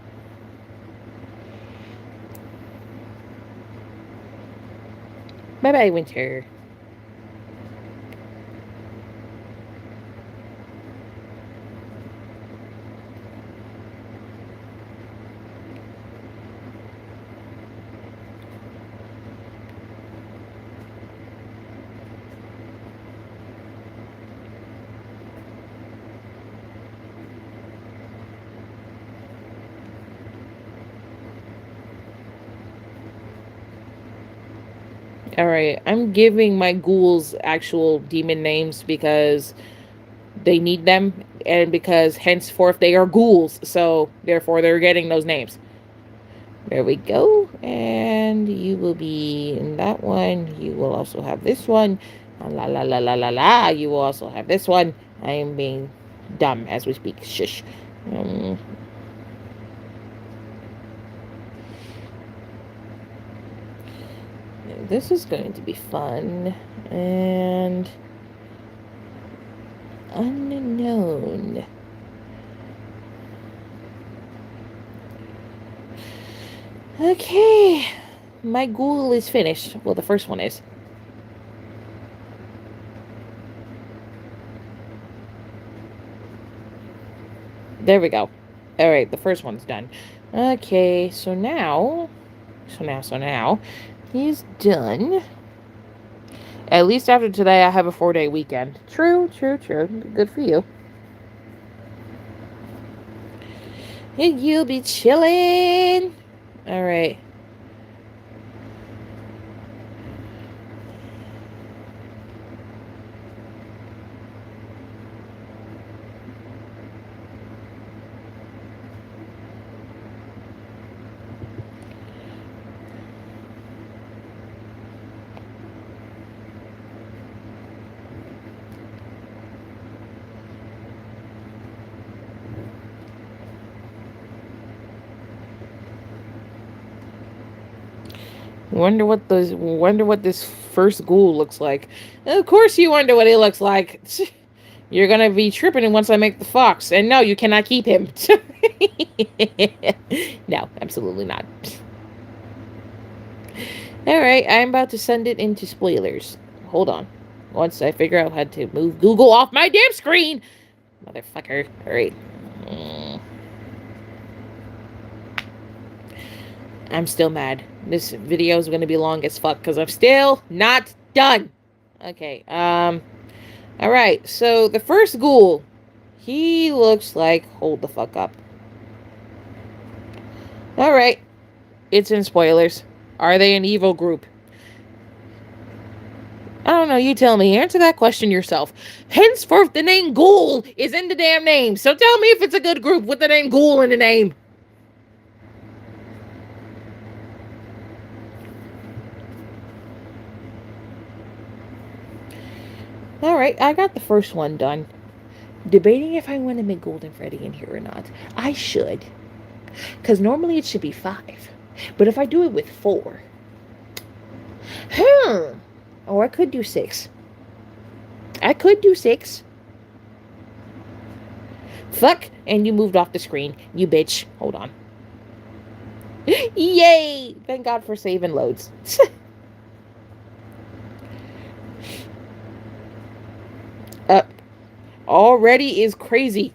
Bye bye, Winter. Alright, I'm giving my ghouls actual demon names because they need them and because henceforth they are ghouls, so therefore they're getting those names. There we go. And you will be in that one. You will also have this one. La la la la la la. You will also have this one. I am being dumb as we speak. Shush. Um, this is going to be fun. And unknown. Okay. My Google is finished. Well, the first one is. There we go. All right, the first one's done. Okay, so now, he's done. At least after today, I have a 4-day weekend. True. Good for you. And you'll be chilling. All right. Wonder what this first ghoul looks like. Of course you wonder what he looks like. You're gonna be tripping once I make the fox. And no, you cannot keep him. No, absolutely not. Alright, I'm about to send it into spoilers. Hold on. Once I figure out how to move Google off my damn screen. Motherfucker. Alright. I'm still mad. This video is going to be long as fuck because I'm still not done. Okay, alright, so the first ghoul, he looks like, hold the fuck up. Alright, it's in spoilers. Are they an evil group? I don't know, you tell me. Answer that question yourself. Henceforth, the name Ghoul is in the damn name, so tell me if it's a good group with the name Ghoul in the name. Alright, I got the first one done. Debating if I want to make Golden Freddy in here or not. I should. Because normally it should be 5. But if I do it with 4. Or I could do 6. I could do 6. Fuck, and you moved off the screen. You bitch. Hold on. Yay! Thank God for saving loads. Already is crazy.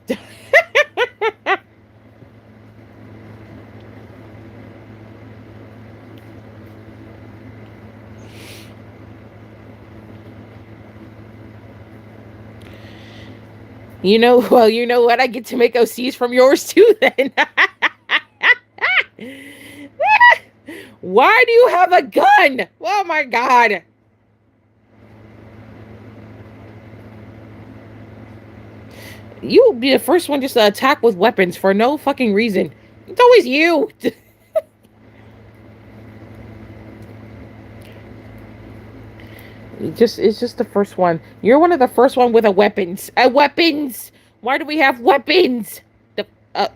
You know what? I get to make OCs from yours too then. Why do you have a gun? Oh my God. You will be the first one just to attack with weapons for no fucking reason. It's always you. It's just the first one. You're one of the first one with a weapons. Weapons. Why do we have weapons? All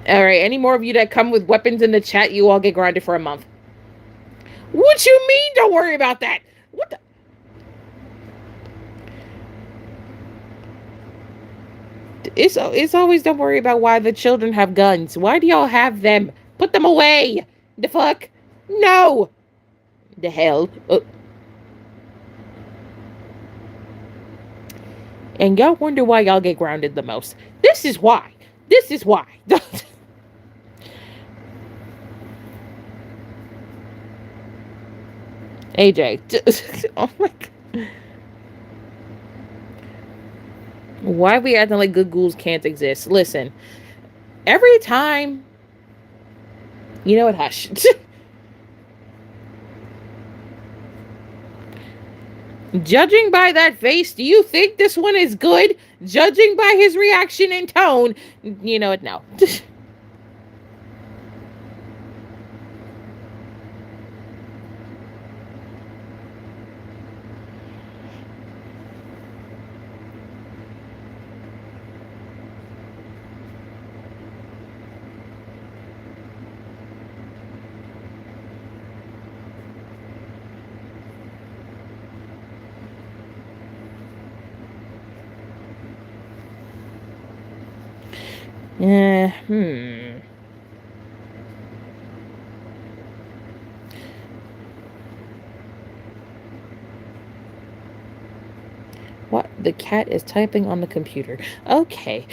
right. Any more of you that come with weapons in the chat, you all get grounded for a month. What you mean? Don't worry about that. What the? It's always don't worry about why the children have guns. Why do y'all have them? Put them away. The fuck? No. The hell. And y'all wonder why y'all get grounded the most. This is why. This is why. AJ. Oh my God. Why are we acting like good ghouls can't exist? Listen, every time... You know what? Hush. Judging by that face, do you think this one is good? Judging by his reaction and tone, you know what? No. Hmm. What? The cat is typing on the computer. Okay.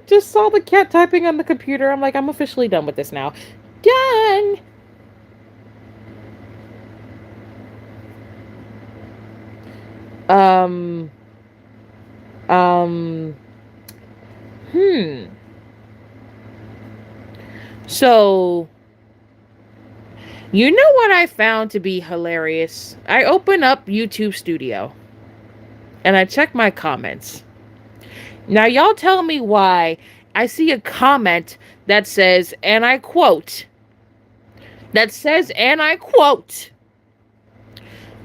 Just saw the cat typing on the computer. I'm like, I'm officially done with this now. Done. Um. Um. Hmm. So, you know what I found to be hilarious? I open up YouTube Studio and I check my comments. Now, y'all tell me why I see a comment that says, and I quote,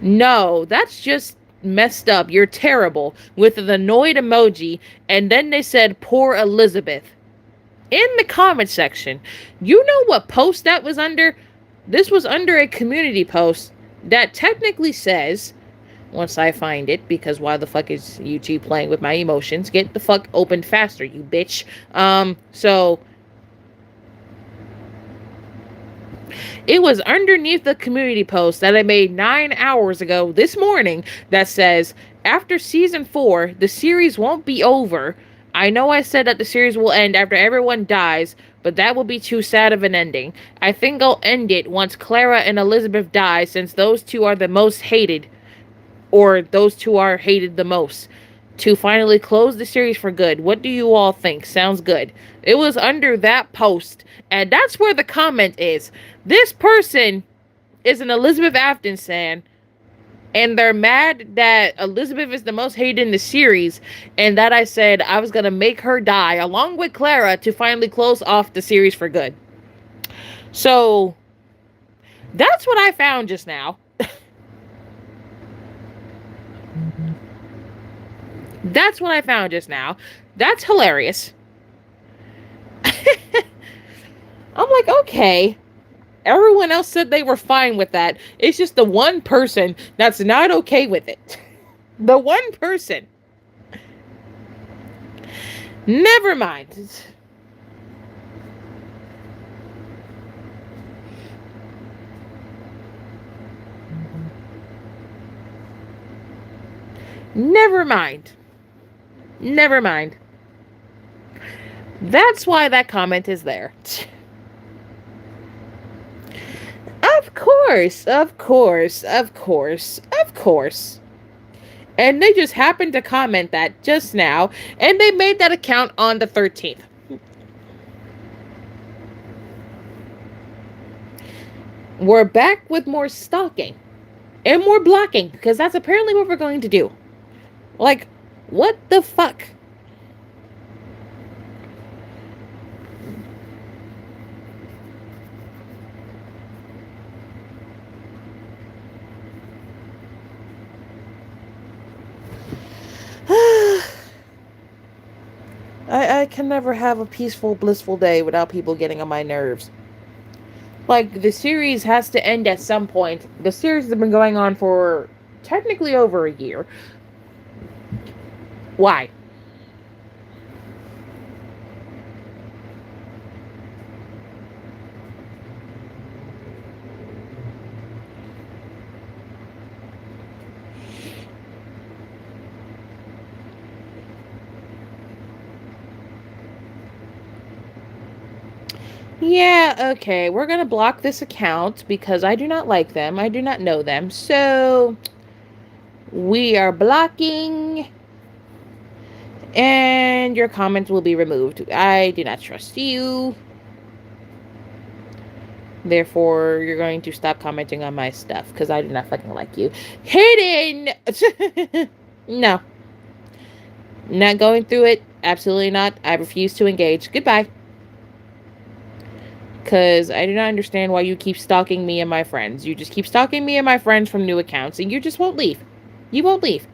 no, that's just messed up. You're terrible, with an annoyed emoji. And then they said, poor Elizabeth. In the comment section, you know what post that was under? This was under a community post that technically says, once I find it, because why the fuck is YouTube playing with my emotions? Get the fuck open faster, you bitch. So it was underneath the community post that I made 9 hours ago this morning that says, after season 4, the series won't be over. I know I said that the series will end after everyone dies, but that will be too sad of an ending. I think I'll end it once Clara and Elizabeth die, since those two are the most hated, or those two are hated the most, to finally close the series for good. What do you all think? Sounds good. It was under that post, and that's where the comment is. This person is an Elizabeth Afton fan, and they're mad that Elizabeth is the most hated in the series, and that I said I was gonna make her die along with Clara to finally close off the series for good. So that's what I found just now. That's what I found just now. That's hilarious. I'm like, okay. Everyone else said they were fine with that. It's just the one person that's not okay with it. The one person. Never mind. Never mind. Never mind. That's why that comment is there. Of course, of course, of course, of course. And they just happened to comment that just now, and they made that account on the 13th. We're back with more stalking and more blocking, because that's apparently what we're going to do. Like, what the fuck? I can never have a peaceful, blissful day without people getting on my nerves. Like, the series has to end at some point. The series has been going on for technically over a year. Why? Yeah, okay, we're gonna block this account because I do not like them. I do not know them. So, we are blocking, and your comments will be removed. I do not trust you. Therefore, you're going to stop commenting on my stuff because I do not fucking like you. Hidden! No. Not going through it. Absolutely not. I refuse to engage. Goodbye. Because I do not understand why you keep stalking me and my friends. You just keep stalking me and my friends from new accounts, and you just won't leave. You won't leave.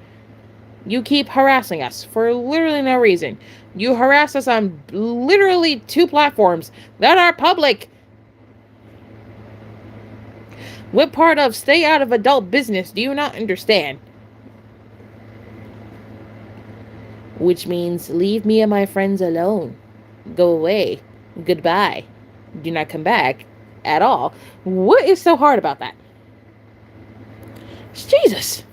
You keep harassing us for literally no reason. You harass us on literally 2 platforms that are public. What part of stay out of adult business do you not understand? which means leave me and my friends alone. Go away. Goodbye. Do not come back at all. What is so hard about that? Jesus.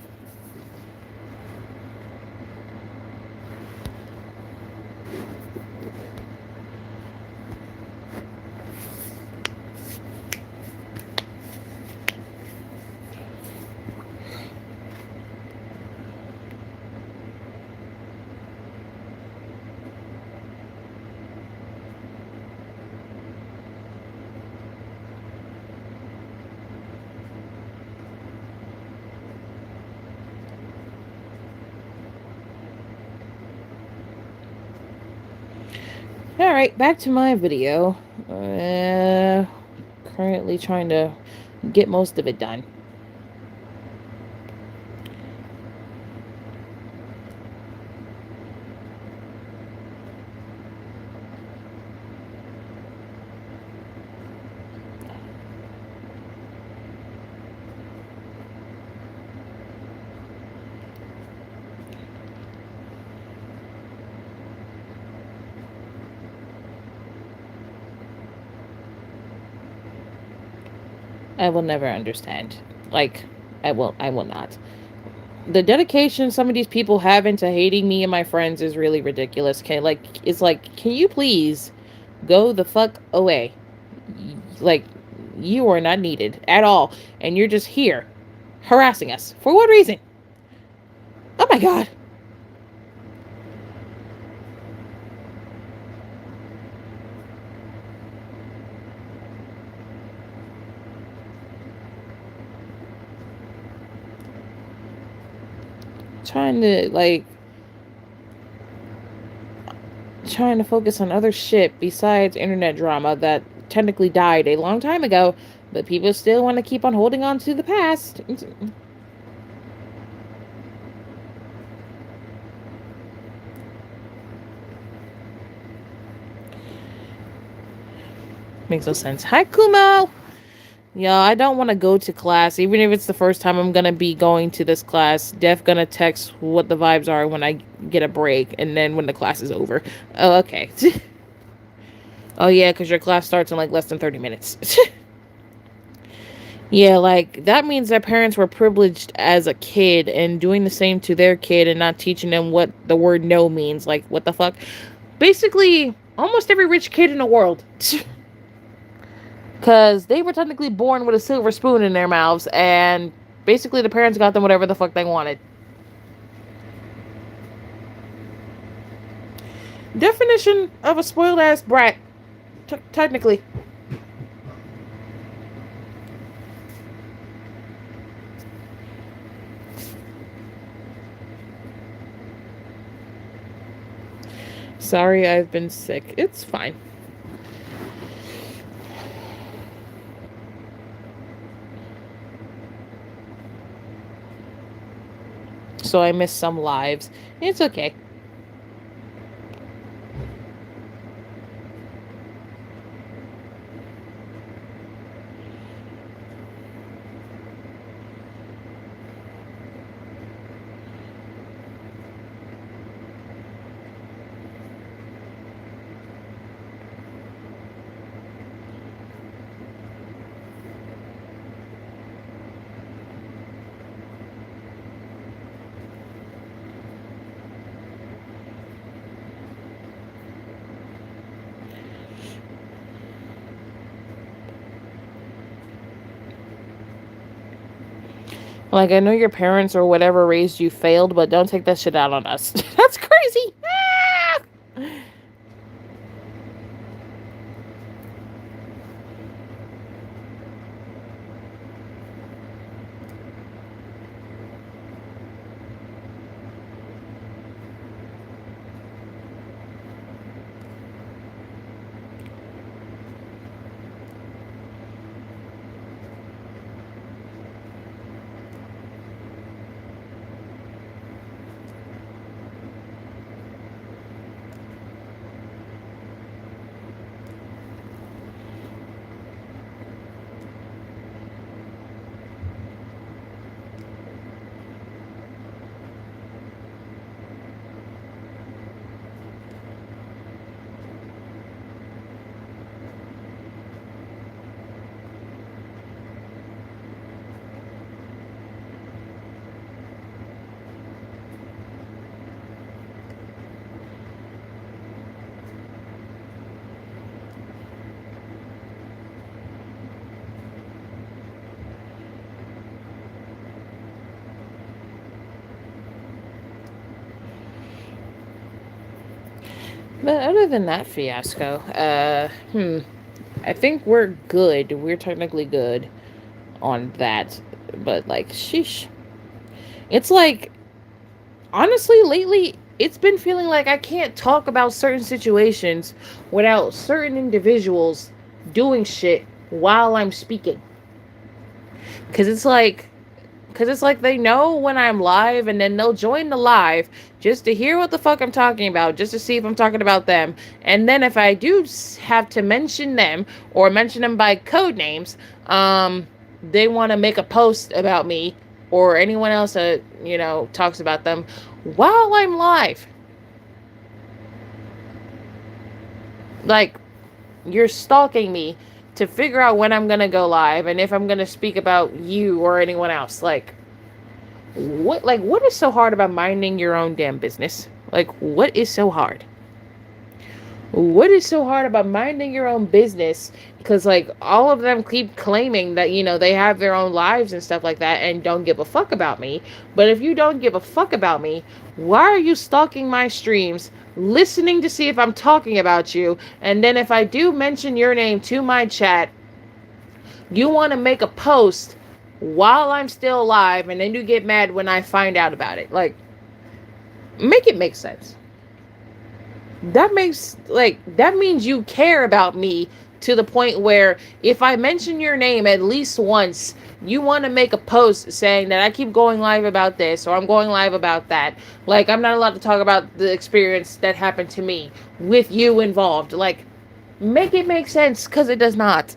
Alright, back to my video. Currently trying to get most of it done. I will never understand. Like, I will not. The dedication some of these people have into hating me and my friends is really ridiculous. It's like, can you please go the fuck away? Like, you are not needed at all, and you're just here harassing us. For what reason? Oh my god. Trying to focus on other shit besides internet drama that technically died a long time ago, but people still want to keep on holding on to the past. Makes no sense. Hi, Kumo! Yeah, I don't want to go to class, even if it's the first time I'm gonna be going to this class. Def gonna text what the vibes are when I get a break, and then when the class is over. Oh, okay. Oh, yeah, because your class starts in, like, less than 30 minutes. Yeah, like, that means their parents were privileged as a kid and doing the same to their kid and not teaching them what the word no means. Like, what the fuck? Basically, almost every rich kid in the world. Because they were technically born with a silver spoon in their mouths, and basically the parents got them whatever the fuck they wanted. Definition of a spoiled ass brat. Technically. Sorry, I've been sick. It's fine. So I missed some lives. It's okay. Like, I know your parents or whatever raised you failed, but don't take that shit out on us. That's crazy. Ah! But other than that fiasco, I think we're good. We're technically good on that. But like, sheesh. It's like, honestly, lately, it's been feeling like I can't talk about certain situations without certain individuals doing shit while I'm speaking. Cause it's like, they know when I'm live, and then they'll join the live just to hear what the fuck I'm talking about, just to see if I'm talking about them. And then if I do have to mention them or mention them by code names, they want to make a post about me or anyone else that, talks about them while I'm live. Like, you're stalking me to figure out when I'm going to go live and if I'm going to speak about you or anyone else. What is so hard about minding your own damn business? Like, what is so hard? What is so hard about minding your own business? Because, like, all of them keep claiming that, they have their own lives and stuff like that and don't give a fuck about me. But if you don't give a fuck about me, why are you stalking my streams, listening to see if I'm talking about you? And then if I do mention your name to my chat, you want to make a post while I'm still alive, and then you get mad when I find out about it. Like, make it make sense. That means you care about me to the point where if I mention your name at least once, you want to make a post saying that I keep going live about this or I'm going live about that. Like, I'm not allowed to talk about the experience that happened to me with you involved. Like, make it make sense, because it does not.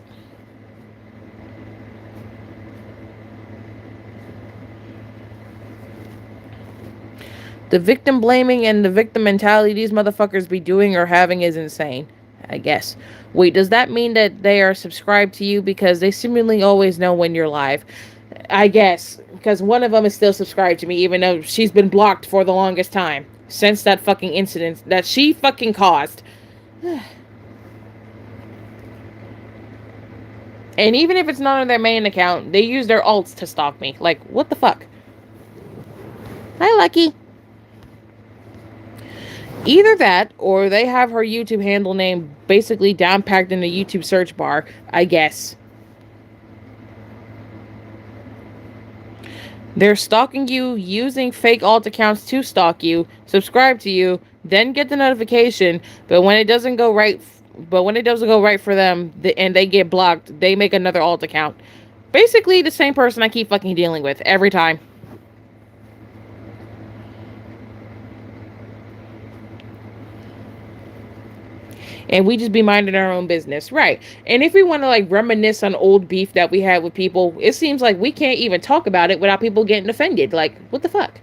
The victim blaming and the victim mentality these motherfuckers be doing or having is insane, I guess. Wait, does that mean that they are subscribed to you because they seemingly always know when you're live? I guess, because one of them is still subscribed to me, even though she's been blocked for the longest time since that fucking incident that she fucking caused. And even if it's not on their main account, they use their alts to stalk me. Like, what the fuck? Hi, Lucky. Either that, or they have her YouTube handle name basically down packed in the YouTube search bar, I guess. They're stalking you, using fake alt accounts to stalk you, subscribe to you, then get the notification, but when it doesn't go right for them, and they get blocked, they make another alt account. Basically the same person I keep fucking dealing with every time. And we just be minding our own business, right? And if we want to like reminisce on old beef that we had with people, it seems like we can't even talk about it without people getting offended. Like, what the fuck?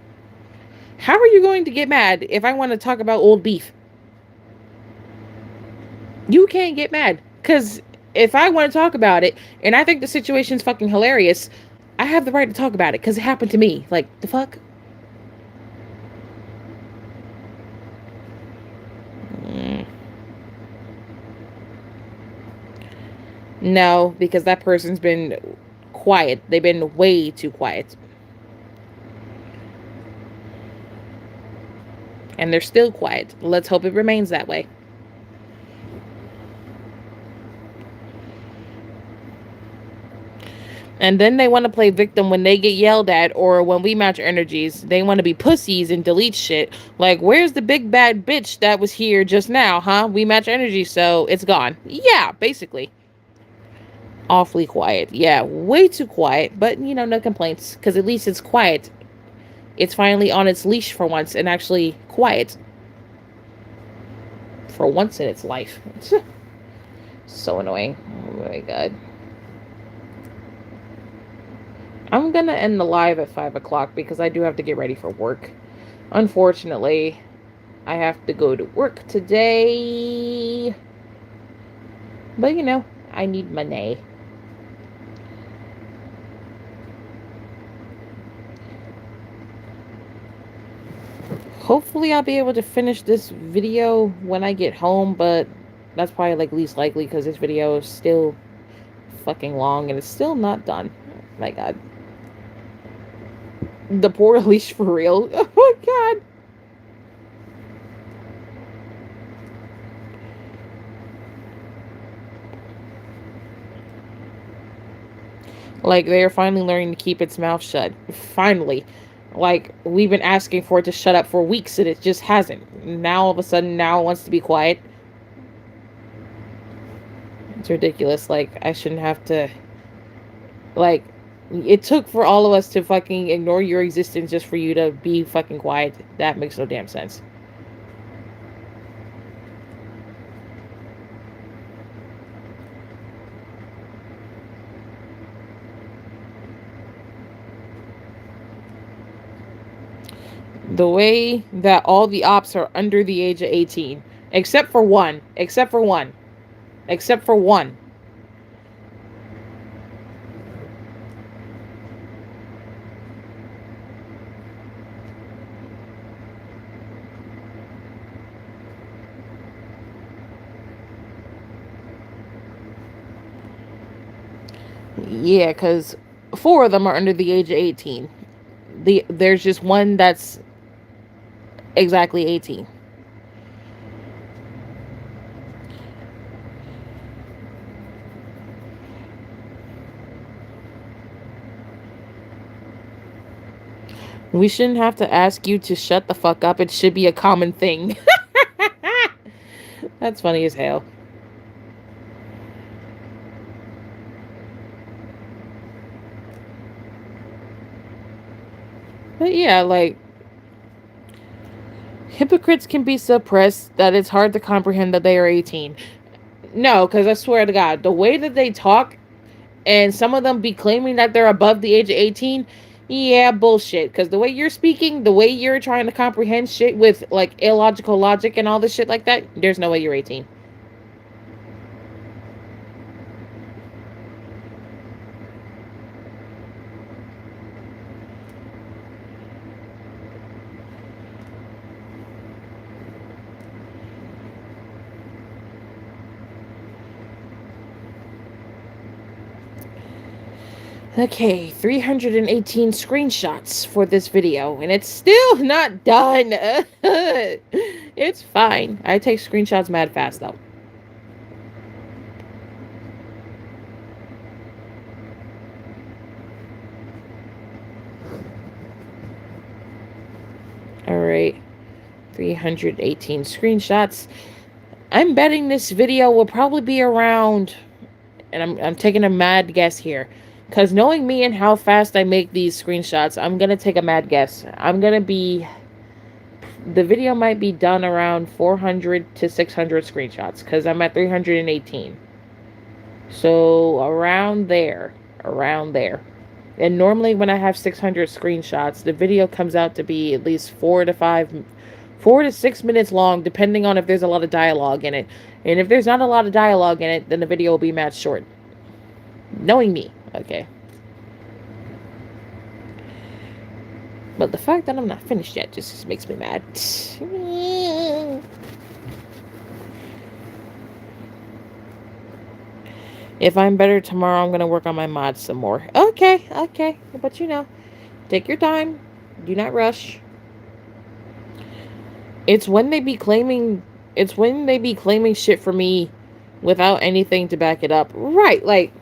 How are you going to get mad if I want to talk about old beef? You can't get mad, because if I want to talk about it and I think the situation's fucking hilarious, I have the right to talk about it because it happened to me. Like, the fuck? No, because that person's been quiet. They've been way too quiet. And they're still quiet. Let's hope it remains that way. And then they want to play victim when they get yelled at or when we match energies. They want to be pussies and delete shit. Like, where's the big bad bitch that was here just now, huh? We match energy, so it's gone. Yeah, basically. Awfully quiet. Yeah, way too quiet. But, no complaints. Because at least it's quiet. It's finally on its leash for once and actually quiet. For once in its life. So annoying. Oh my god. I'm gonna end the live at 5 o'clock because I do have to get ready for work. Unfortunately, I have to go to work today. But I need money. Hopefully I'll be able to finish this video when I get home, but that's probably like least likely because this video is still fucking long and it's still not done. Oh my god. The poor leash for real. Oh my god. Like, they are finally learning to keep its mouth shut. Finally. Like, we've been asking for it to shut up for weeks and it just hasn't. Now, all of a sudden, now it wants to be quiet. It's ridiculous. Like, I shouldn't have to. Like, it took for all of us to fucking ignore your existence just for you to be fucking quiet. That makes no damn sense. The way that all the ops are under the age of 18, except for one, except for one, except for one. Yeah, because four of them are under the age of 18. There's just one that's exactly 18. We shouldn't have to ask you to shut the fuck up. It should be a common thing. That's funny as hell. But yeah, like, hypocrites can be suppressed that it's hard to comprehend that they are 18. No, because I swear to God, the way that they talk, and some of them be claiming that they're above the age of 18, yeah, bullshit. Because the way you're speaking, the way you're trying to comprehend shit with, like, illogical logic and all this shit like that, there's no way you're 18. Okay, 318 screenshots for this video, and it's still not done. It's fine. I take screenshots mad fast, though. Alright, 318 screenshots. I'm betting this video will probably be around, and I'm taking a mad guess here. Because knowing me and how fast I make these screenshots, I'm going to take a mad guess. The video might be done around 400 to 600 screenshots. Because I'm at 318. So, around there. Around there. And normally when I have 600 screenshots, the video comes out to be at least 4 to 6 minutes long, depending on if there's a lot of dialogue in it. And if there's not a lot of dialogue in it, then the video will be mad short. Knowing me. Okay. But the fact that I'm not finished yet just makes me mad. If I'm better tomorrow, I'm going to work on my mods some more. Okay, okay. But take your time. Do not rush. It's when they be claiming shit for me without anything to back it up. Right, like,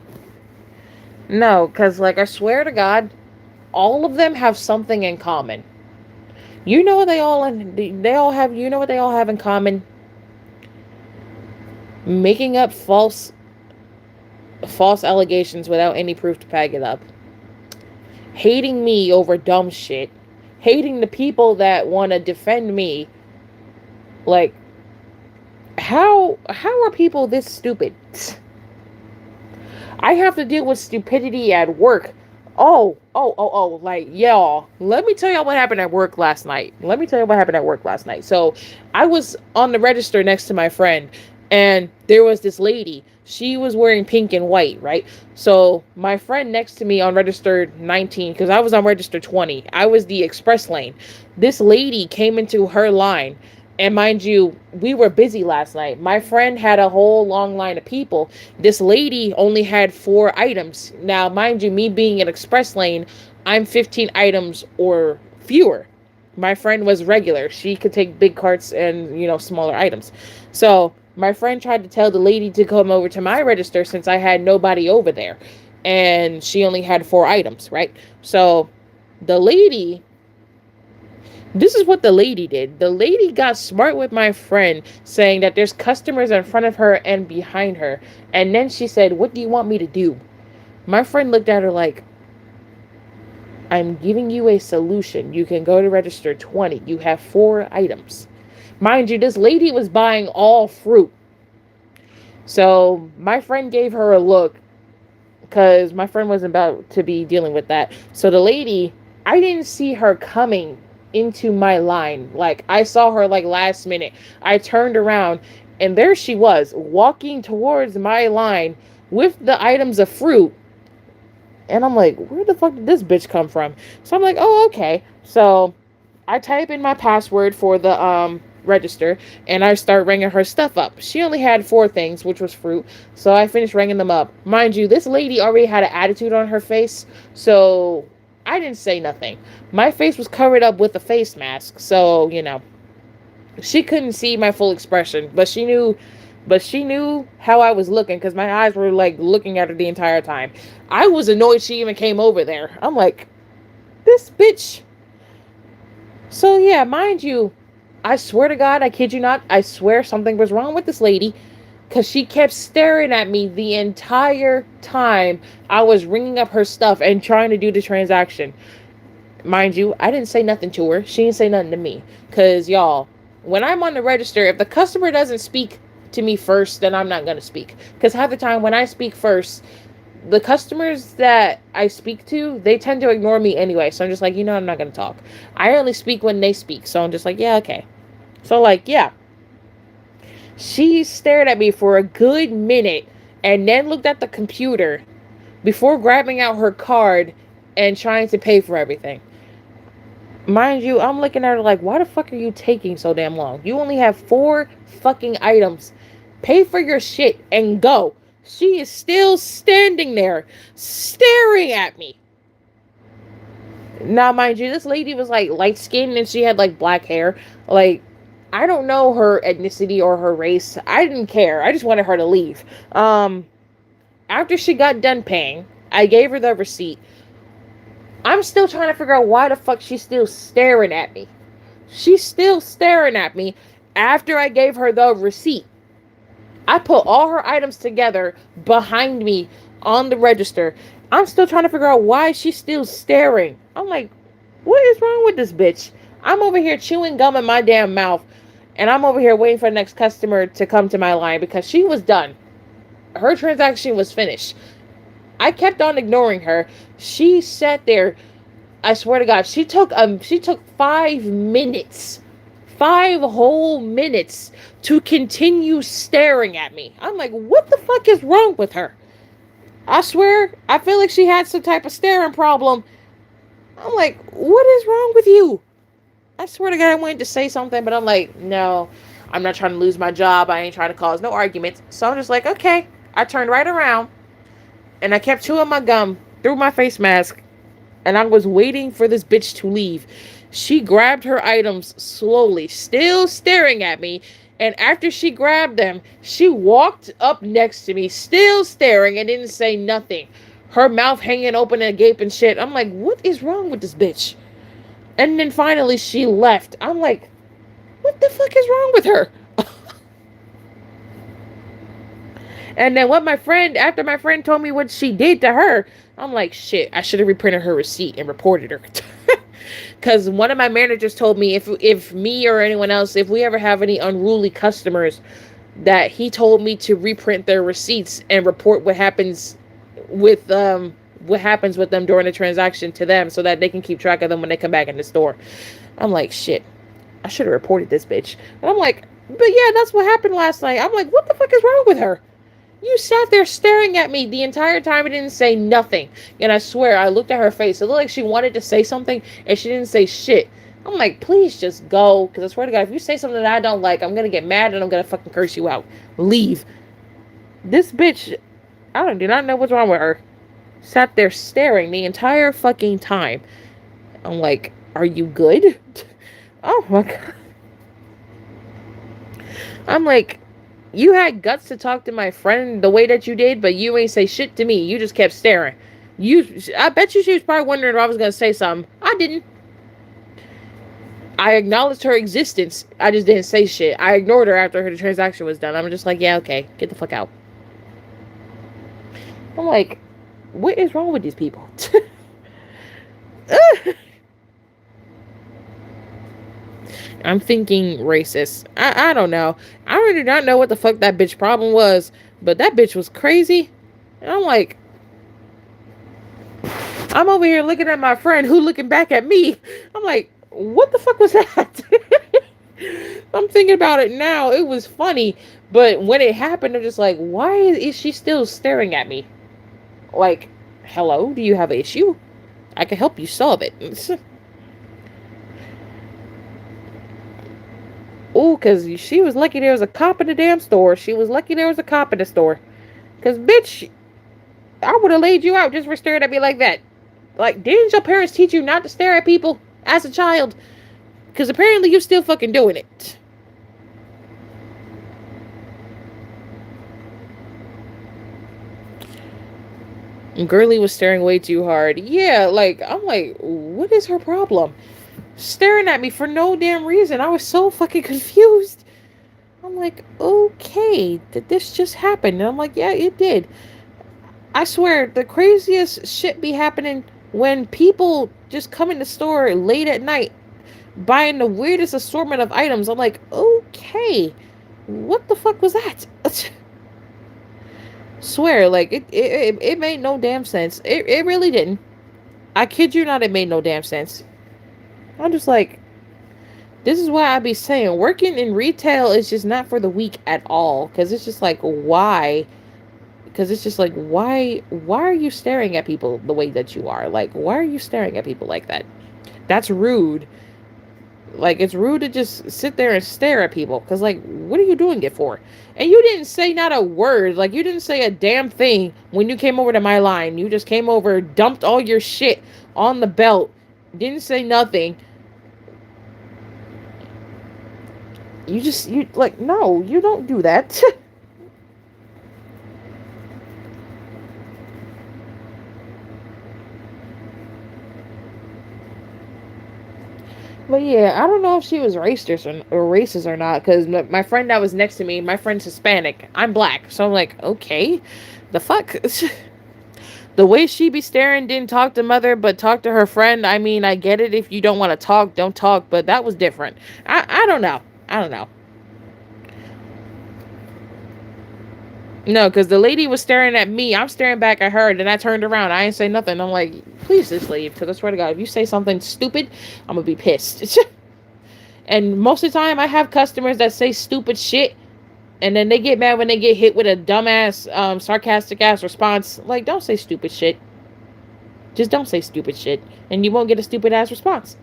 no, because, like, I swear to God, all of them have something in common. You know what they all have in common? Making up false allegations without any proof to back it up. Hating me over dumb shit. Hating the people that want to defend me. Like, how are people this stupid? I have to deal with stupidity at work. Like, y'all, let me tell y'all what happened at work last night. So, I was on the register next to my friend, and there was this lady. She was wearing pink and white, right? So, my friend next to me on register 19, because I was on register 20, I was the express lane. This lady came into her line. And mind you, we were busy last night. My friend had a whole long line of people. This lady only had 4 items. Now, mind you, me being an express lane, I'm 15 items or fewer. My friend was regular. She could take big carts and, smaller items. So, my friend tried to tell the lady to come over to my register since I had nobody over there. and she only had 4 items, right? So the lady, this is what the lady did. The lady got smart with my friend, saying that there's customers in front of her and behind her. And then she said, "What do you want me to do?" My friend looked at her like, "I'm giving you a solution. You can go to register 20. You have 4 items." Mind you, this lady was buying all fruit. So my friend gave her a look because my friend wasn't about to be dealing with that. So the lady, I didn't see her coming into my line. Like, I saw her like last minute. I turned around and there she was walking towards my line with the items of fruit. And I'm like, where the fuck did this bitch come from? So I'm like, oh, okay. So I type in my password for the register and I start ringing her stuff up. She only had 4 things, which was fruit. So I finished ringing them up. Mind you, this lady already had an attitude on her face. So I didn't say nothing. My face was covered up with a face mask. So, she couldn't see my full expression, but she knew how I was looking because my eyes were like looking at her the entire time. I was annoyed she even came over there. I'm like, this bitch. So yeah, mind you, I swear to God, I kid you not, I swear something was wrong with this lady because she kept staring at me the entire time I was ringing up her stuff and trying to do the transaction. Mind you, I didn't say nothing to her. She didn't say nothing to me. Because, y'all, when I'm on the register, if the customer doesn't speak to me first, then I'm not going to speak. Because half the time when I speak first, the customers that I speak to, they tend to ignore me anyway. So I'm just like, I'm not going to talk. I only speak when they speak. So I'm just like, yeah, okay. So, like, yeah. She stared at me for a good minute and then looked at the computer before grabbing out her card and trying to pay for everything. Mind you, I'm looking at her like, why the fuck are you taking so damn long? You only have 4 fucking items. Pay for your shit and go. She is still standing there, staring at me. Now, mind you, this lady was like light skinned and she had like black hair. Like, I don't know her ethnicity or her race. I didn't care. I just wanted her to leave. After she got done paying, I gave her the receipt. I'm still trying to figure out why the fuck she's still staring at me. She's still staring at me after I gave her the receipt. I put all her items together behind me on the register. I'm still trying to figure out why she's still staring. I'm like, what is wrong with this bitch? I'm over here chewing gum in my damn mouth. And I'm over here waiting for the next customer to come to my line because she was done. Her transaction was finished. I kept on ignoring her. She sat there. I swear to God, she took 5 minutes, 5 whole minutes to continue staring at me. I'm like, what the fuck is wrong with her? I swear, I feel like she had some type of staring problem. I'm like, what is wrong with you? I swear to God, I wanted to say something, but I'm like, no, I'm not trying to lose my job. I ain't trying to cause no arguments. So I'm just like, okay. I turned right around. And I kept chewing my gum through my face mask. And I was waiting for this bitch to leave. She grabbed her items slowly, still staring at me. And after she grabbed them, she walked up next to me, still staring and didn't say nothing. Her mouth hanging open and gaping shit. I'm like, what is wrong with this bitch? And then finally she left. I'm like, what the fuck is wrong with her? And then after my friend told me what she did to her, I'm like, shit, I should have reprinted her receipt and reported her. Because one of my managers told me if me or anyone else, if we ever have any unruly customers, that he told me to reprint their receipts and report what happens with them during the transaction to them so that they can keep track of them when they come back in the store. I'm like, shit, I should have reported this bitch. And I'm like, but yeah, that's what happened last night. I'm like, what the fuck is wrong with her? You sat there staring at me the entire time and didn't say nothing. And I swear, I looked at her face. It looked like she wanted to say something and she didn't say shit. I'm like, please just go. Because I swear to God, if you say something that I don't like, I'm going to get mad and I'm going to fucking curse you out. Leave. This bitch, I do not know what's wrong with her. Sat there staring the entire fucking time. I'm like, are you good? Oh my God. I'm like, You had guts to talk to my friend the way that you did, but you ain't say shit to me. You just kept staring. I bet you she was probably wondering if I was gonna say something. I didn't. I acknowledged her existence. I just didn't say shit. I ignored her after her transaction was done. I'm just like, yeah, okay, get the fuck out. I'm like, what is wrong with these people? I'm thinking racist. I don't know. I really do not know what the fuck that bitch problem was, but that bitch was crazy. And I'm like, I'm over here looking at my friend who looking back at me. I'm like, what the fuck was that? I'm thinking about it now. It was funny, but when it happened, I'm just like, why is she still staring at me? Like, hello, do you have an issue? I can help you solve it. Oh, because she was lucky there was a cop in the damn store. She was lucky there was a cop in the store. Because, bitch, I would have laid you out just for staring at me like that. Like, didn't your parents teach you not to stare at people as a child? Because apparently you're still fucking doing it. And Girly was staring way too hard. Yeah, like, I'm like, what is her problem? Staring at me for no damn reason. I was so fucking confused. I'm like, okay, did this just happen? And I'm like, yeah, it did. I swear, the craziest shit be happening when people just come in the store late at night buying the weirdest assortment of items. I'm like, okay, what the fuck was that? Swear, like, it made no damn sense. It really didn't. I kid you not, it made no damn sense. I'm just like, this is why I be saying working in retail is just not for the weak at all. Because it's just like, why? Because it's just like, why are you staring at people the way that you are? Like, why are you staring at people like that? That's rude. Like, it's rude to just sit there and stare at people. Because, like, what are you doing it for? And you didn't say not a word. Like, you didn't say a damn thing when you came over to my line. You just came over, dumped all your shit on the belt. Didn't say nothing. You like, no, you don't do that. But yeah, I don't know if she was racist or not. Because my friend that was next to me, my friend's Hispanic. I'm black, so I'm like, okay, the fuck. The way she be staring, didn't talk to mother, but talk to her friend. I mean, I get it. If you don't want to talk, don't talk. But that was different. I don't know. I don't know. No, because the lady was staring at me. I'm staring back at her. Then I turned around. I ain't say nothing. I'm like, please just leave. Because I swear to God, if you say something stupid, I'm going to be pissed. And most of the time, I have customers that say stupid shit. And then they get mad when they get hit with a dumbass, sarcastic ass response. Like, don't say stupid shit. Just don't say stupid shit. And you won't get a stupid ass response.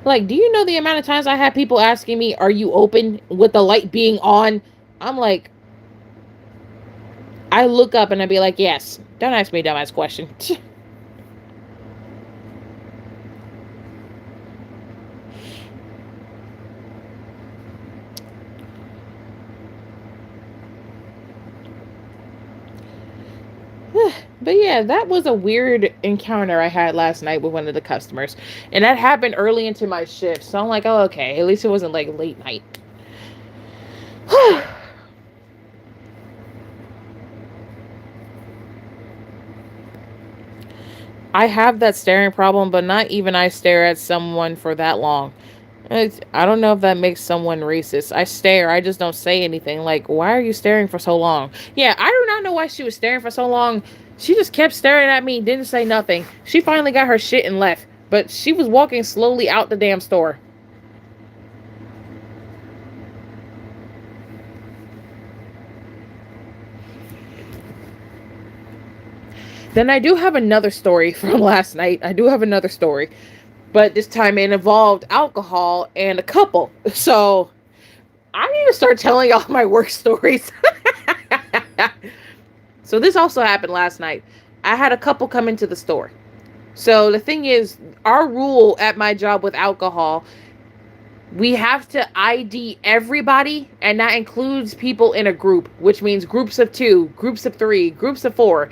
Like, do you know the amount of times I have people asking me, are you open with the light being on? I'm like, I look up and I be like, yes. Don't ask me a dumbass question. But yeah, that was a weird encounter I had last night with one of the customers. And that happened early into my shift. So I'm like, oh, okay. At least it wasn't like late night. I have that staring problem, but not even I stare at someone for that long. I don't know if that makes someone racist. I stare, I just don't say anything. Like, why are you staring for so long? Yeah, I do not know why she was staring for so long. She just kept staring at me, didn't say nothing. She finally got her shit and left. But she was walking slowly out the damn store. Then I do have another story from last night. I do have another story. But this time it involved alcohol and a couple. So I need to start telling y'all my work stories. So this also happened last night. I had a couple come into the store. So the thing is, our rule at my job with alcohol, We have to ID everybody, and that includes people in a group, which means groups of 2, groups of 3, groups of 4,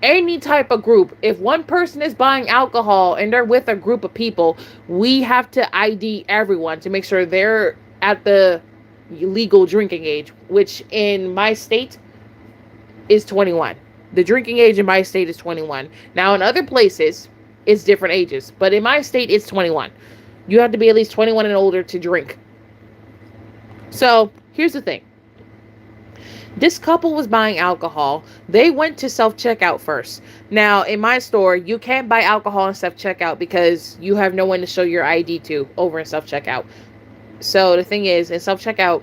any type of group. If one person is buying alcohol and they're with a group of people, we have to ID everyone to make sure they're at the legal drinking age, which in my state is 21. The drinking age in my state is 21. Now, in other places, it's different ages, but in my state, it's 21. You have to be at least 21 and older to drink. So, here's the thing. This couple was buying alcohol. They went to self-checkout first. Now, in my store, you can't buy alcohol in self-checkout because you have no one to show your ID to over in self-checkout. So, the thing is, in self-checkout,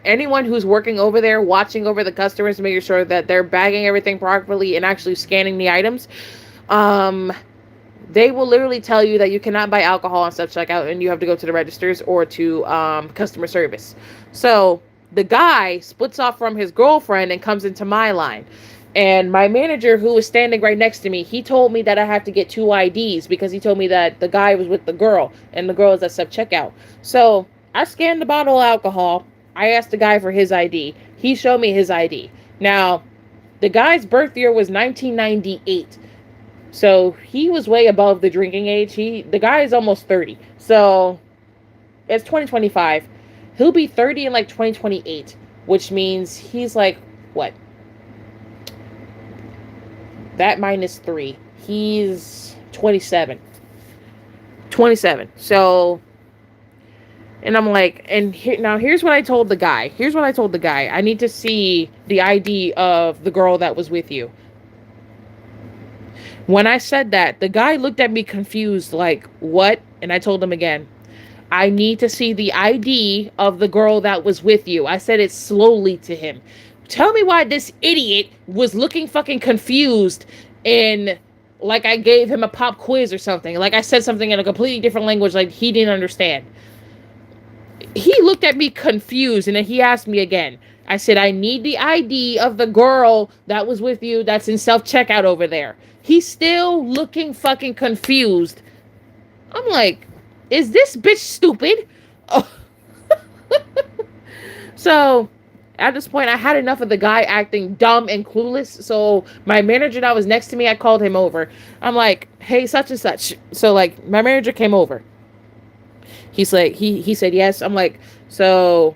anyone who's working over there, watching over the customers, making sure that they're bagging everything properly and actually scanning the items, they will literally tell you that you cannot buy alcohol on self-checkout and you have to go to the registers or to customer service. So the guy splits off from his girlfriend and comes into my line. And my manager, who was standing right next to me, he told me that I have to get 2 IDs because he told me that the guy was with the girl and the girl is at self-checkout. So I scanned the bottle of alcohol. I asked the guy for his ID. He showed me his ID. Now, the guy's birth year was 1998. So he was way above the drinking age. The guy is almost 30. So it's 2025. He'll be 30 in like 2028, which means he's like, what? That minus 3. He's 27. 27. So, and I'm like, and here's what I told the guy. I need to see the ID of the girl that was with you. When I said that, the guy looked at me confused, like, what? And I told him again, I need to see the ID of the girl that was with you. I said it slowly to him. Tell me why this idiot was looking fucking confused and like I gave him a pop quiz or something. Like I said something in a completely different language like he didn't understand. He looked at me confused and then he asked me again. I said, I need the ID of the girl that was with you that's in self-checkout over there. He's still looking fucking confused. I'm like, is this bitch stupid? Oh. So, at this point, I had enough of the guy acting dumb and clueless. So, my manager that was next to me, I called him over. I'm like, hey, such and such. So, like, my manager came over. He's like, he said yes. I'm like, so,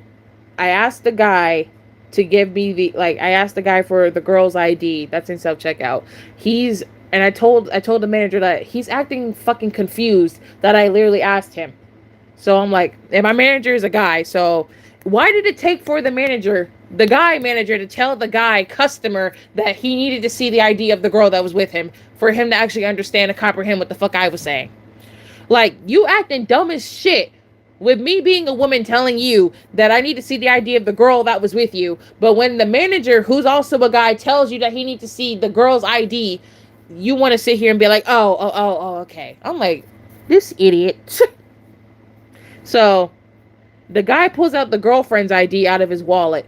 I asked the guy to give me I asked the guy for the girl's ID that's in self-checkout. And I told the manager that he's acting fucking confused that I literally asked him. So I'm like, and my manager is a guy, so why did it take for the guy manager to tell the guy customer that he needed to see the ID of the girl that was with him for him to actually understand and comprehend what the fuck I was saying? Like, you acting dumb as shit with me being a woman telling you that I need to see the ID of the girl that was with you, but when the manager, who's also a guy, tells you that he needs to see the girl's ID, you want to sit here and be like, oh, okay. I'm like, this idiot. So, the guy pulls out the girlfriend's ID out of his wallet.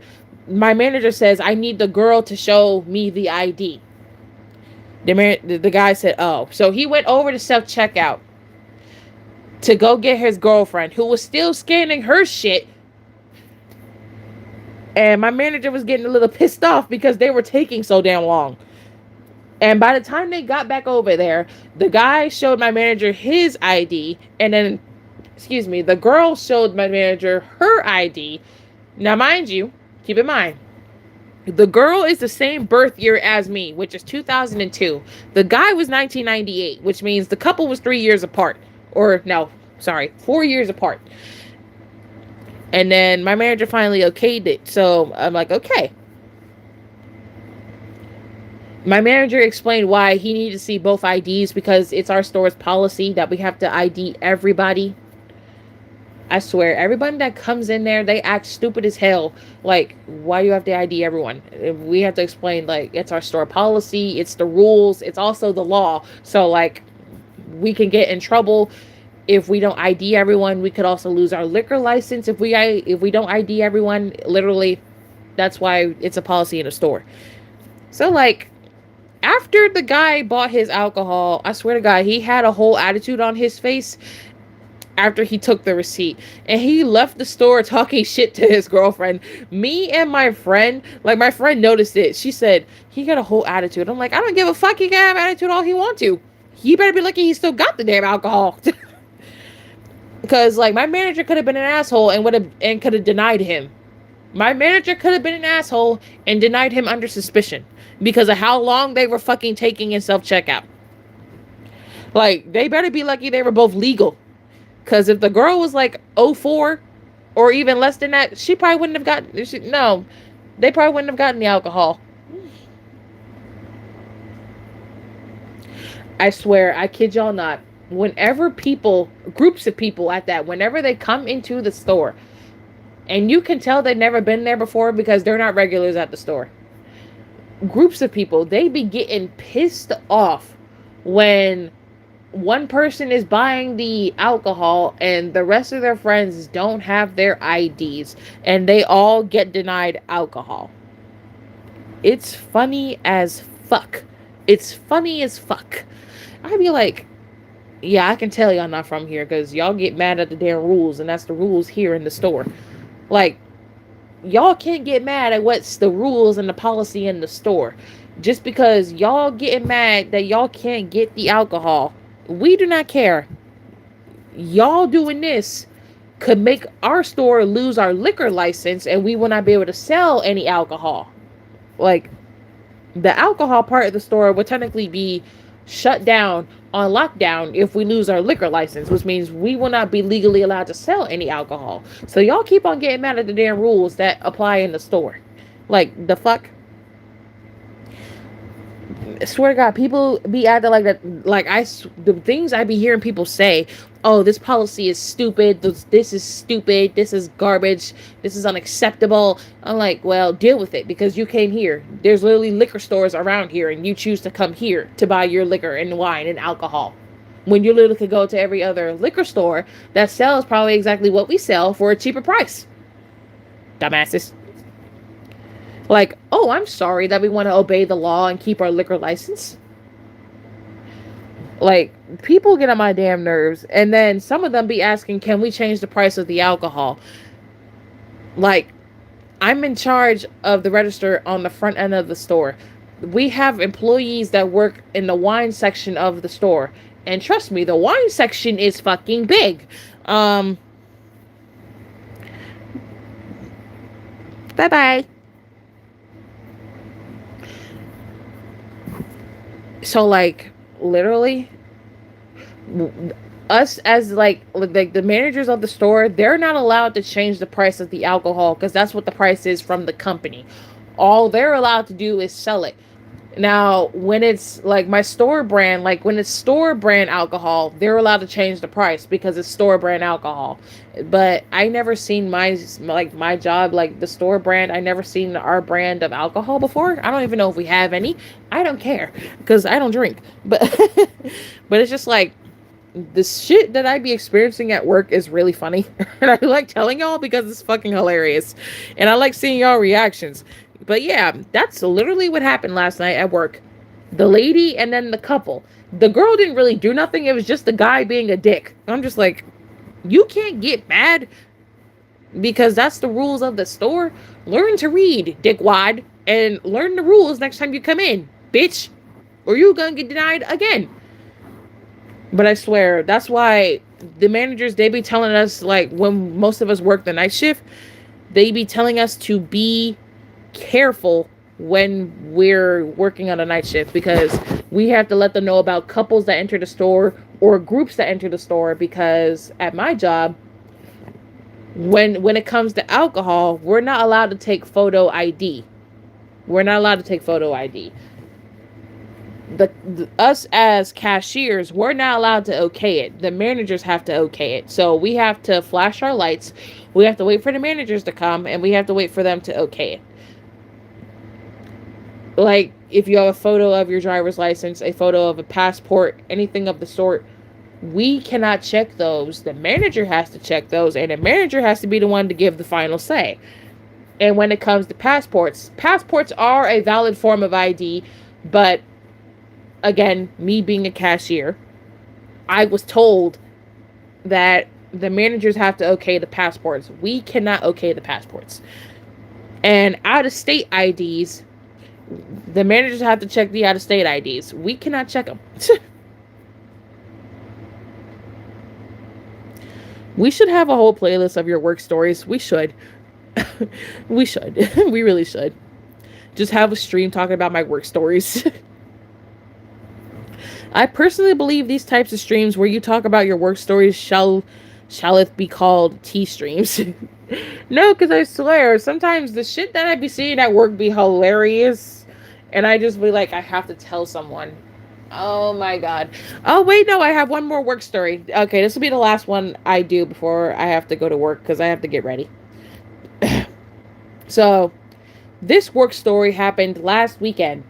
My manager says, I need the girl to show me the ID. The guy said, oh. So, he went over to self-checkout to go get his girlfriend, who was still scanning her shit. And my manager was getting a little pissed off because they were taking so damn long. And by the time they got back over there, the guy showed my manager his ID. And then, the girl showed my manager her ID. Now, mind you, keep in mind, the girl is the same birth year as me, which is 2002. The guy was 1998, which means the couple was 3 years apart. 4 years apart. And then my manager finally okayed it. So I'm like, okay. My manager explained why he needed to see both IDs because it's our store's policy that we have to ID everybody. I swear, everybody that comes in there, they act stupid as hell. Like, why do you have to ID everyone? We have to explain, like, it's our store policy, it's the rules, it's also the law. So, like, we can get in trouble if we don't ID everyone. We could also lose our liquor license if we don't ID everyone. Literally, that's why it's a policy in a store. So, like, after the guy bought his alcohol, I swear to God, he had a whole attitude on his face. after he took the receipt, and he left the store talking shit to his girlfriend. Me and my friend, like my friend noticed it. She said he got a whole attitude. I'm like, I don't give a fuck. He can have attitude all he wants to. He better be lucky he still got the damn alcohol. Because like my manager could have been an asshole and could have denied him. My manager could have been an asshole and denied him under suspicion because of how long they were fucking taking in self-checkout. Like, they better be lucky they were both legal. Because if the girl was like 04 or even less than that, she probably wouldn't have gotten... No, they probably wouldn't have gotten the alcohol. I swear, I kid y'all not. Whenever people, groups of people at that, whenever they come into the store, and you can tell they've never been there before because they're not regulars at the store. Groups of people, they be getting pissed off when one person is buying the alcohol and the rest of their friends don't have their IDs and they all get denied alcohol. It's funny as fuck. It's funny as fuck. I'd be like, yeah, I can tell y'all not from here because y'all get mad at the damn rules, and that's the rules here in the store. Like, y'all can't get mad at what's the rules and the policy in the store. Just because y'all getting mad that y'all can't get the alcohol, we do not care. Y'all doing this could make our store lose our liquor license and we will not be able to sell any alcohol. Like, the alcohol part of the store would technically be shut down on lockdown if we lose our liquor license, which means we will not be legally allowed to sell any alcohol. So y'all keep on getting mad at the damn rules that apply in the store. Like, the fuck? I swear to God, people be acting like that. Like, the things I be hearing people say, oh, this policy is stupid, this is stupid, this is garbage, this is unacceptable. I'm like, well, deal with it because you came here. There's literally liquor stores around here and you choose to come here to buy your liquor and wine and alcohol. When you literally could go to every other liquor store that sells probably exactly what we sell for a cheaper price. Dumbasses. Like, oh, I'm sorry that we want to obey the law and keep our liquor license. Like, people get on my damn nerves. And then some of them be asking, can we change the price of the alcohol? Like, I'm in charge of the register on the front end of the store. We have employees that work in the wine section of the store. And trust me, the wine section is fucking big. Bye-bye. So, like, literally, us as, like the managers of the store, they're not allowed to change the price of the alcohol because that's what the price is from the company. All they're allowed to do is sell it. Now, when it's, like, my store brand, like, when it's store brand alcohol, they're allowed to change the price because it's store brand alcohol. But I never seen my job, like, the store brand, I never seen our brand of alcohol before. I don't even know if we have any. I don't care because I don't drink. But, but it's just, like, the shit that I be experiencing at work is really funny. And I like telling y'all because it's fucking hilarious. And I like seeing y'all reactions. But yeah, that's literally what happened last night at work. The lady and then the couple. The girl didn't really do nothing. It was just the guy being a dick. I'm just like, you can't get mad because that's the rules of the store. Learn to read, dickwad, and learn the rules next time you come in, bitch. Or you gonna get denied again. But I swear, that's why the managers, they be telling us, like, when most of us work the night shift, they be telling us to be careful when we're working on a night shift because we have to let them know about couples that enter the store or groups that enter the store because at my job, when it comes to alcohol, we're not allowed to take photo ID. We're not allowed to take photo ID. Us as cashiers, we're not allowed to okay it. The managers have to okay it. So we have to flash our lights. We have to wait for the managers to come and we have to wait for them to okay it. Like, if you have a photo of your driver's license, a photo of a passport, anything of the sort, we cannot check those. The manager has to check those, and the manager has to be the one to give the final say. And when it comes to passports are a valid form of ID, but again, me being a cashier, I was told that the managers have to okay the passports. We cannot okay the passports. And out of state IDs, the managers have to check the out of state IDs. We cannot check them. We should have a whole playlist of your work stories. We should. We should. We really should. Just have a stream talking about my work stories. I personally believe these types of streams where you talk about your work stories shall it be called tea streams. No, because I swear, sometimes the shit that I be seeing at work be hilarious. And I just be like, I have to tell someone. Oh my god. Oh wait, no, I have one more work story. Okay, this will be the last one I do before I have to go to work because I have to get ready. So, this work story happened last weekend.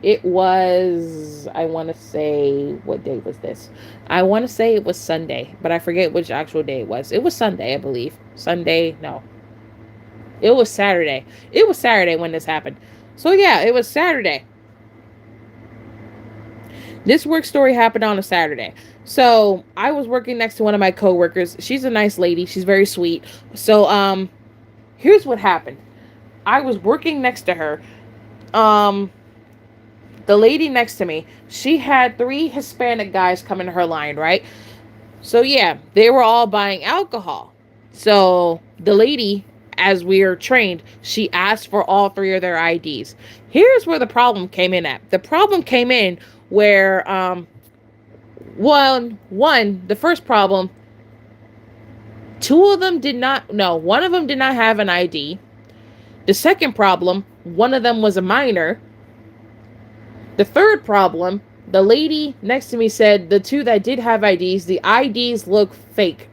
It was, I want to say, what day was this? I want to say it was Sunday, but I forget which actual day it was. It was Sunday, I believe. Sunday, no. It was Saturday. It was Saturday when this happened. So yeah, it was Saturday. This work story happened on a Saturday. So I was working next to one of my coworkers. She's a nice lady. She's very sweet. So here's what happened. I was working next to her. The lady next to me, she had 3 Hispanic guys come in her line, right? So yeah, they were all buying alcohol. So the lady, as we are trained, she asked for all 3 of their IDs. Here's where the problem came in at. The problem came in where the first problem, one of them did not have an ID. The second problem, one of them was a minor. The third problem, the lady next to me said the 2 that did have IDs, the IDs look fake.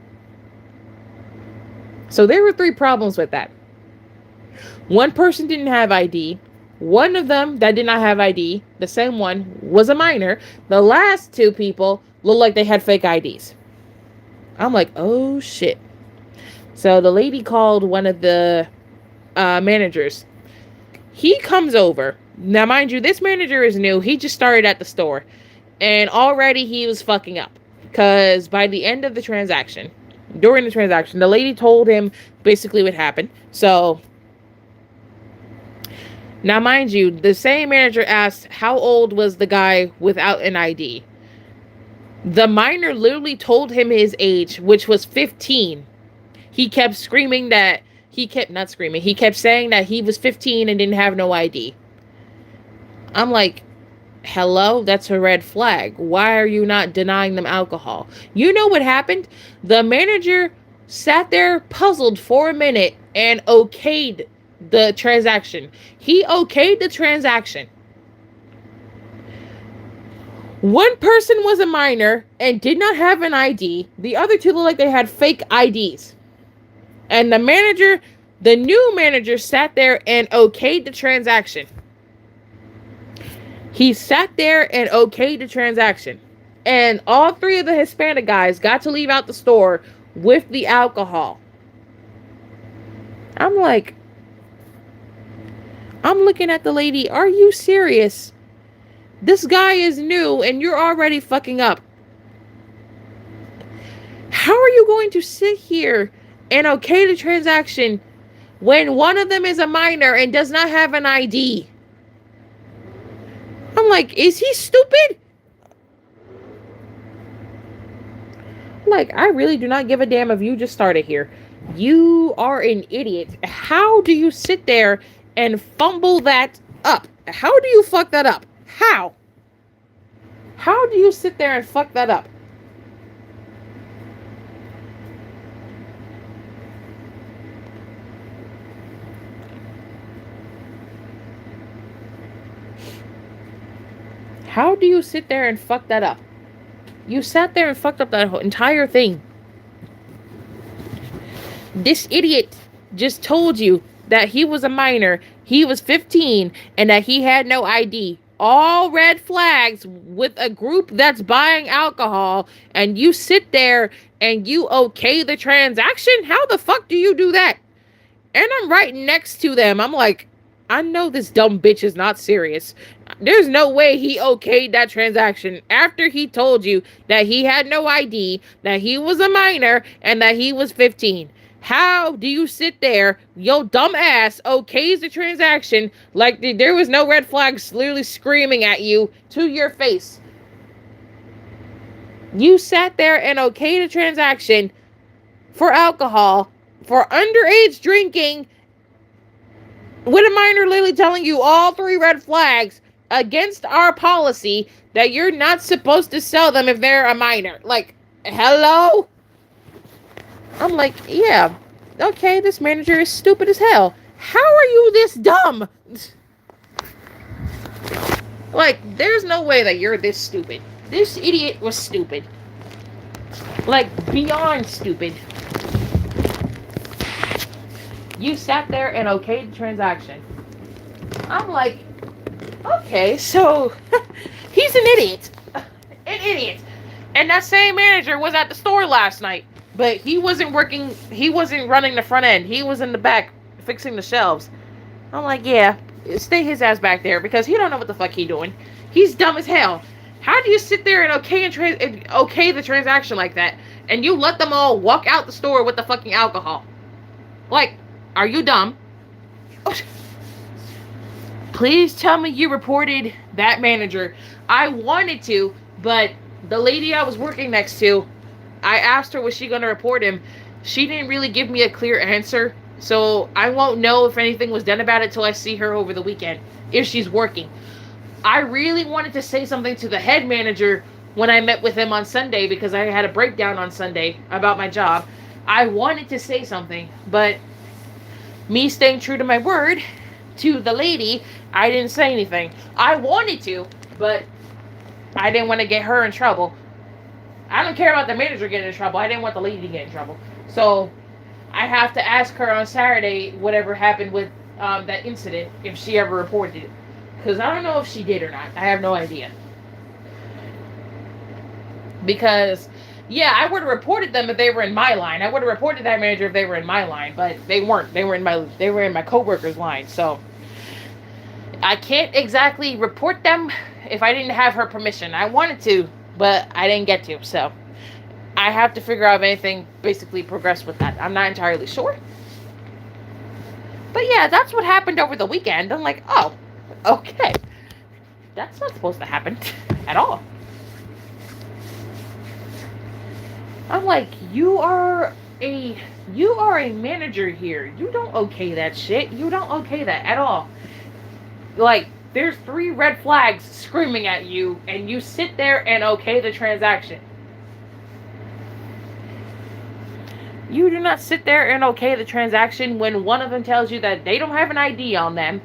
So there were 3 problems with that. One person didn't have ID. One of them that did not have ID, the same one, was a minor. The last 2 people looked like they had fake IDs. I'm like, oh shit. So the lady called one of the managers. He comes over. Now, mind you, this manager is new. He just started at the store. And already he was fucking up. Because by the end of the transaction, during the transaction, the lady told him basically what happened. So, now mind you, the same manager asked how old was the guy without an ID. The minor literally told him his age, which was 15. He kept screaming that, he kept saying that he was 15 and didn't have no ID. I'm like, hello, that's a red flag. Why are you not denying them alcohol? You know what happened? The manager sat there puzzled for a minute and okayed the transaction. He okayed the transaction. One person was a minor and did not have an ID. The other 2 looked like they had fake IDs. And the new manager sat there and okayed the transaction. He sat there and okayed the transaction. And all 3 of the Hispanic guys got to leave out the store with the alcohol. I'm like, I'm looking at the lady, are you serious? This guy is new and you're already fucking up. How are you going to sit here and okay the transaction when one of them is a minor and does not have an ID? I'm like, is he stupid? Like, I really do not give a damn if you just started here. You are an idiot. How do you sit there and fumble that up? How do you fuck that up? How? How do you sit there and fuck that up? How do you sit there and fuck that up? You sat there and fucked up that whole entire thing. This idiot just told you that he was a minor, he was 15, and that he had no ID. All red flags with a group that's buying alcohol, and you sit there and you okay the transaction? How the fuck do you do that? And I'm right next to them. I'm like, I know this dumb bitch is not serious. There's no way he okayed that transaction after he told you that he had no ID, that he was a minor, and that he was 15. How do you sit there, yo dumb ass, okays the transaction like there was no red flags literally screaming at you to your face? You sat there and okayed a transaction for alcohol, for underage drinking, with a minor literally telling you all three red flags against our policy that you're not supposed to sell them if they're a minor. Like, hello? I'm like, yeah, okay, this manager is stupid as hell. How are you this dumb? Like, there's no way that you're this stupid. This idiot was stupid. Like, beyond stupid. You sat there and okayed the transaction. I'm like, okay, so he's an idiot. An idiot. And that same manager was at the store last night. But he wasn't working, he wasn't running the front end. He was in the back fixing the shelves. I'm like, yeah, stay his ass back there because he don't know what the fuck he doing. He's dumb as hell. How do you sit there and okay the transaction like that and you let them all walk out the store with the fucking alcohol? Like, are you dumb? Please tell me you reported that manager. I wanted to, but the lady I was working next to, I asked her was she going to report him. She didn't really give me a clear answer, so I won't know if anything was done about it till I see her over the weekend, if she's working. I really wanted to say something to the head manager when I met with him on Sunday because I had a breakdown on Sunday about my job. I wanted to say something, but me staying true to my word to the lady, I didn't say anything. I wanted to, but I didn't want to get her in trouble. I don't care about the manager getting in trouble. I didn't want the lady to get in trouble. So I have to ask her on Saturday whatever happened with that incident, if she ever reported it. Because I don't know if she did or not. I have no idea. Because, yeah, I would have reported them if they were in my line. I would have reported that manager if they were in my line, but they weren't. They were in my coworker's line. So I can't exactly report them if I didn't have her permission. I wanted to, but I didn't get to. So I have to figure out if anything basically progressed with that. I'm not entirely sure. But yeah, that's what happened over the weekend. I'm like, oh, okay. That's not supposed to happen at all. I'm like, you are a manager here. You don't okay that shit. You don't okay that at all. Like, there's 3 red flags screaming at you, and you sit there and okay the transaction. You do not sit there and okay the transaction when one of them tells you that they don't have an ID on them,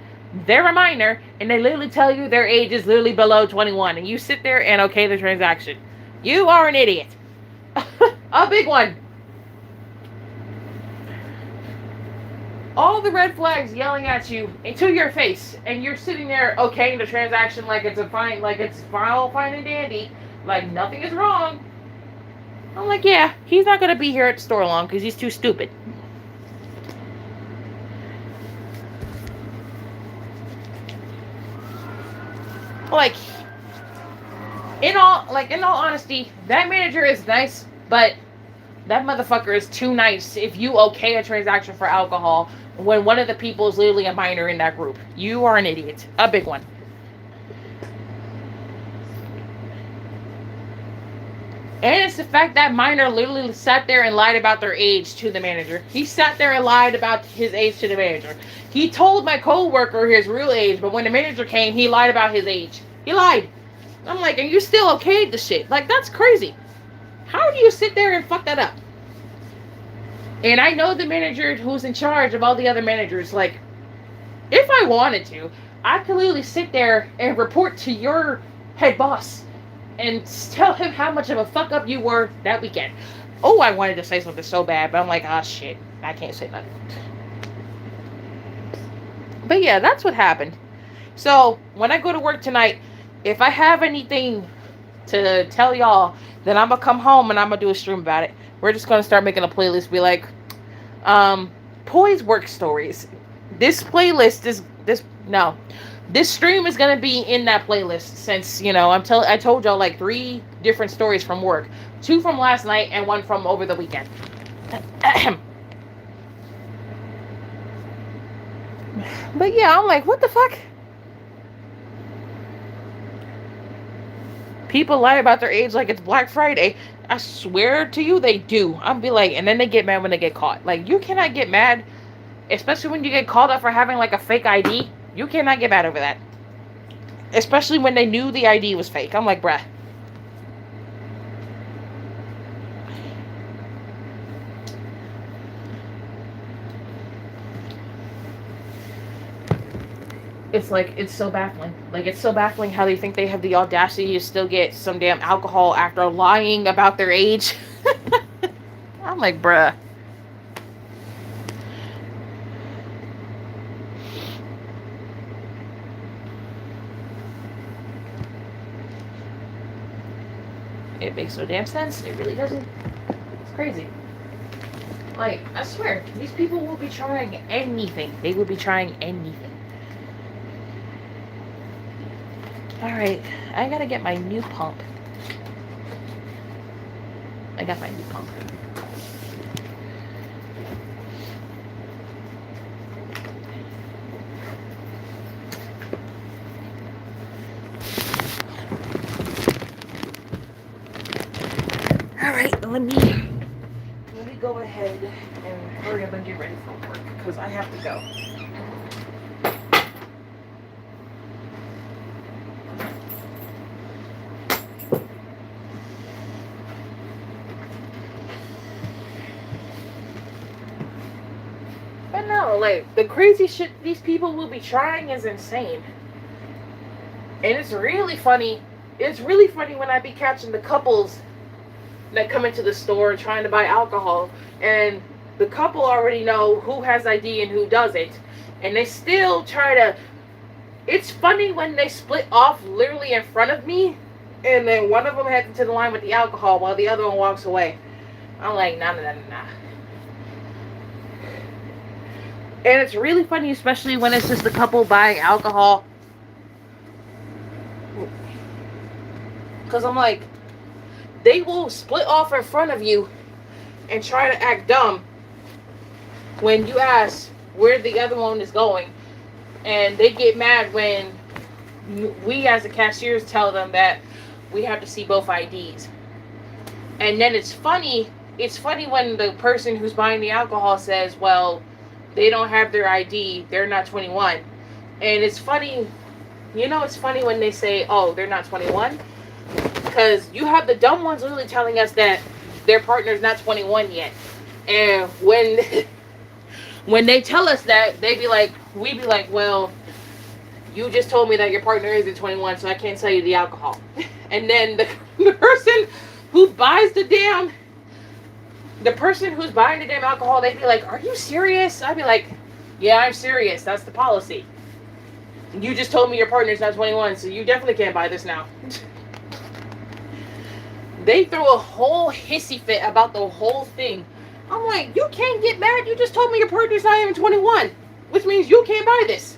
they're a minor, and they literally tell you their age is literally below 21, and you sit there and okay the transaction. You are an idiot. A big one. All the red flags yelling at you into your face, and you're sitting there okaying the transaction like it's all fine and dandy, like nothing is wrong. I'm like, yeah, he's not gonna be here at the store long because he's too stupid. Like, in all honesty, that manager is nice, but that motherfucker is too nice if you okay a transaction for alcohol when one of the people is literally a minor in that group. You are an idiot. A big one. And it's the fact that minor literally sat there and lied about their age to the manager. He sat there and lied about his age to the manager. He told my co-worker his real age, but when the manager came, he lied about his age. He lied. I'm like, and you still okayed the shit. Like, that's crazy. How do you sit there and fuck that up? And I know the manager who's in charge of all the other managers. Like, if I wanted to, I could literally sit there and report to your head boss and tell him how much of a fuck up you were that weekend. Oh, I wanted to say something so bad, but I'm like, ah, shit. I can't say nothing. But yeah, that's what happened. So, when I go to work tonight, if I have anything to tell y'all, then I'm going to come home and I'm going to do a stream about it. We're just going to start making a playlist. Be like, Poise work stories. This playlist is, This stream is gonna be in that playlist since I told y'all like 3 different stories from work, 2 from last night and 1 from over the weekend. But yeah, I'm like, what the fuck? People lie about their age like it's Black Friday. I swear to you, they do. I'll be like, and then they get mad when they get caught. Like, you cannot get mad, especially when you get called up for having like a fake ID. You cannot get mad over that. Especially when they knew the ID was fake. I'm like, bruh. It's like, it's so baffling. Like, it's so baffling how they think they have the audacity to still get some damn alcohol after lying about their age. I'm like, bruh. It makes no damn sense. It really doesn't. It's crazy. Like, I swear, these people will be trying anything. They will be trying anything. Alright, I gotta get my new pump. I got my new pump. Alright, let me go ahead and hurry up and get ready for work, because I have to go. But no, like, the crazy shit these people will be trying is insane. And it's really funny. It's really funny when I be catching the couples that come into the store trying to buy alcohol, and the couple already know who has ID and who doesn't, and they still try to. It's funny when they split off literally in front of me, and then one of them heads into the line with the alcohol while the other one walks away. I'm like, nah. And it's really funny, especially when it's just the couple buying alcohol, because I'm like, they will split off in front of you and try to act dumb when you ask where the other one is going. And they get mad when we as the cashiers tell them that we have to see both IDs. And then it's funny when the person who's buying the alcohol says, well, they don't have their ID, they're not 21. And it's funny, it's funny when they say, oh, they're not 21. Because you have the dumb ones literally telling us that their partner's not 21 yet. And when they tell us that, we be like, well, you just told me that your partner isn't 21, so I can't sell you the alcohol. And then the person who buys the person who's buying the damn alcohol, they'd be like, are you serious? I'd be like, yeah, I'm serious. That's the policy. You just told me your partner's not 21, so you definitely can't buy this now. They throw a whole hissy fit about the whole thing. I'm like, you can't get mad. You just told me your partner's not even 21. Which means you can't buy this.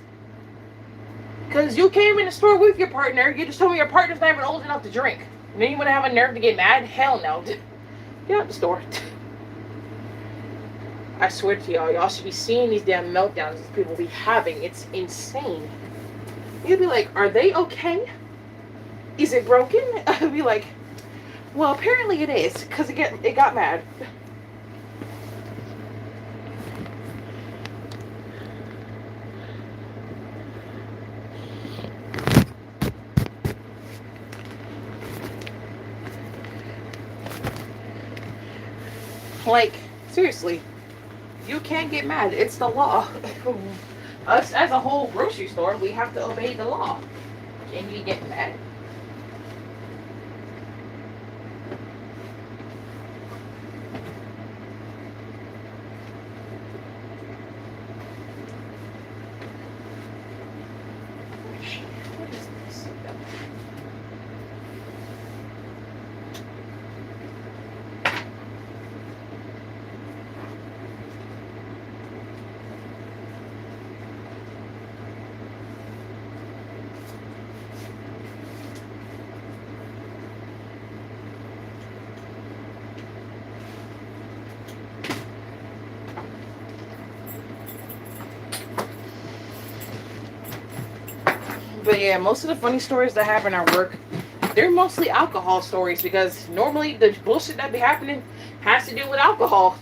Because you came in the store with your partner. You just told me your partner's not even old enough to drink. And then you want to have a nerve to get mad? Hell no. Get out the store. I swear to y'all, y'all should be seeing these damn meltdowns these people be having. It's insane. You'd be like, are they okay? Is it broken? I'd be like, well, apparently it is, because it got mad. Like, seriously, you can't get mad. It's the law. Us, as a whole grocery store, we have to obey the law. Can you get mad? But yeah, most of the funny stories that happen at work, they're mostly alcohol stories because normally the bullshit that be happening has to do with alcohol.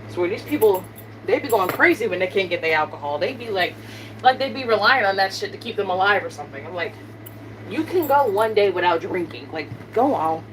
So these people, they be going crazy when they can't get their alcohol. They be like they be relying on that shit to keep them alive or something. I'm like, you can go one day without drinking. Like, go on.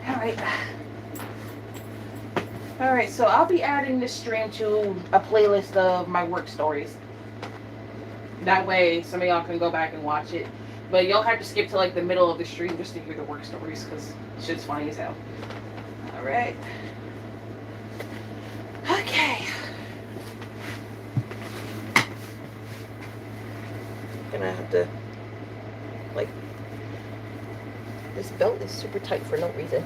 Alright. Alright, so I'll be adding this stream to a playlist of my work stories. That way some of y'all can go back and watch it. But y'all have to skip to like the middle of the stream just to hear the work stories because shit's funny as hell. Alright. Okay. Gonna have to, like, this belt is super tight for no reason.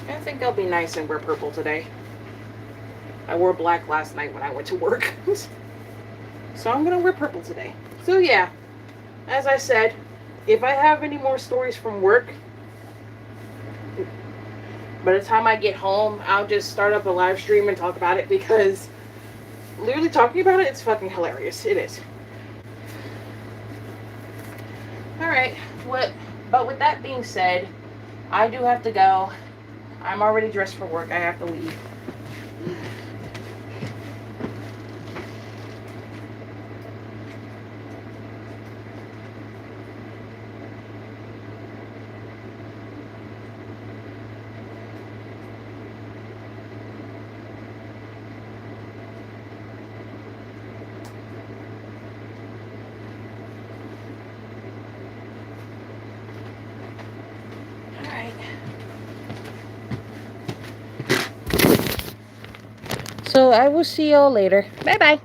I think I'll be nice and wear purple today. I wore black last night when I went to work. So I'm gonna wear purple today. So yeah, as I said, if I have any more stories from work, by the time I get home, I'll just start up a live stream and talk about it because literally talking about it, it's fucking hilarious. It is. Alright, but with that being said, I do have to go. I'm already dressed for work. I have to leave. So I will see y'all later. Bye bye.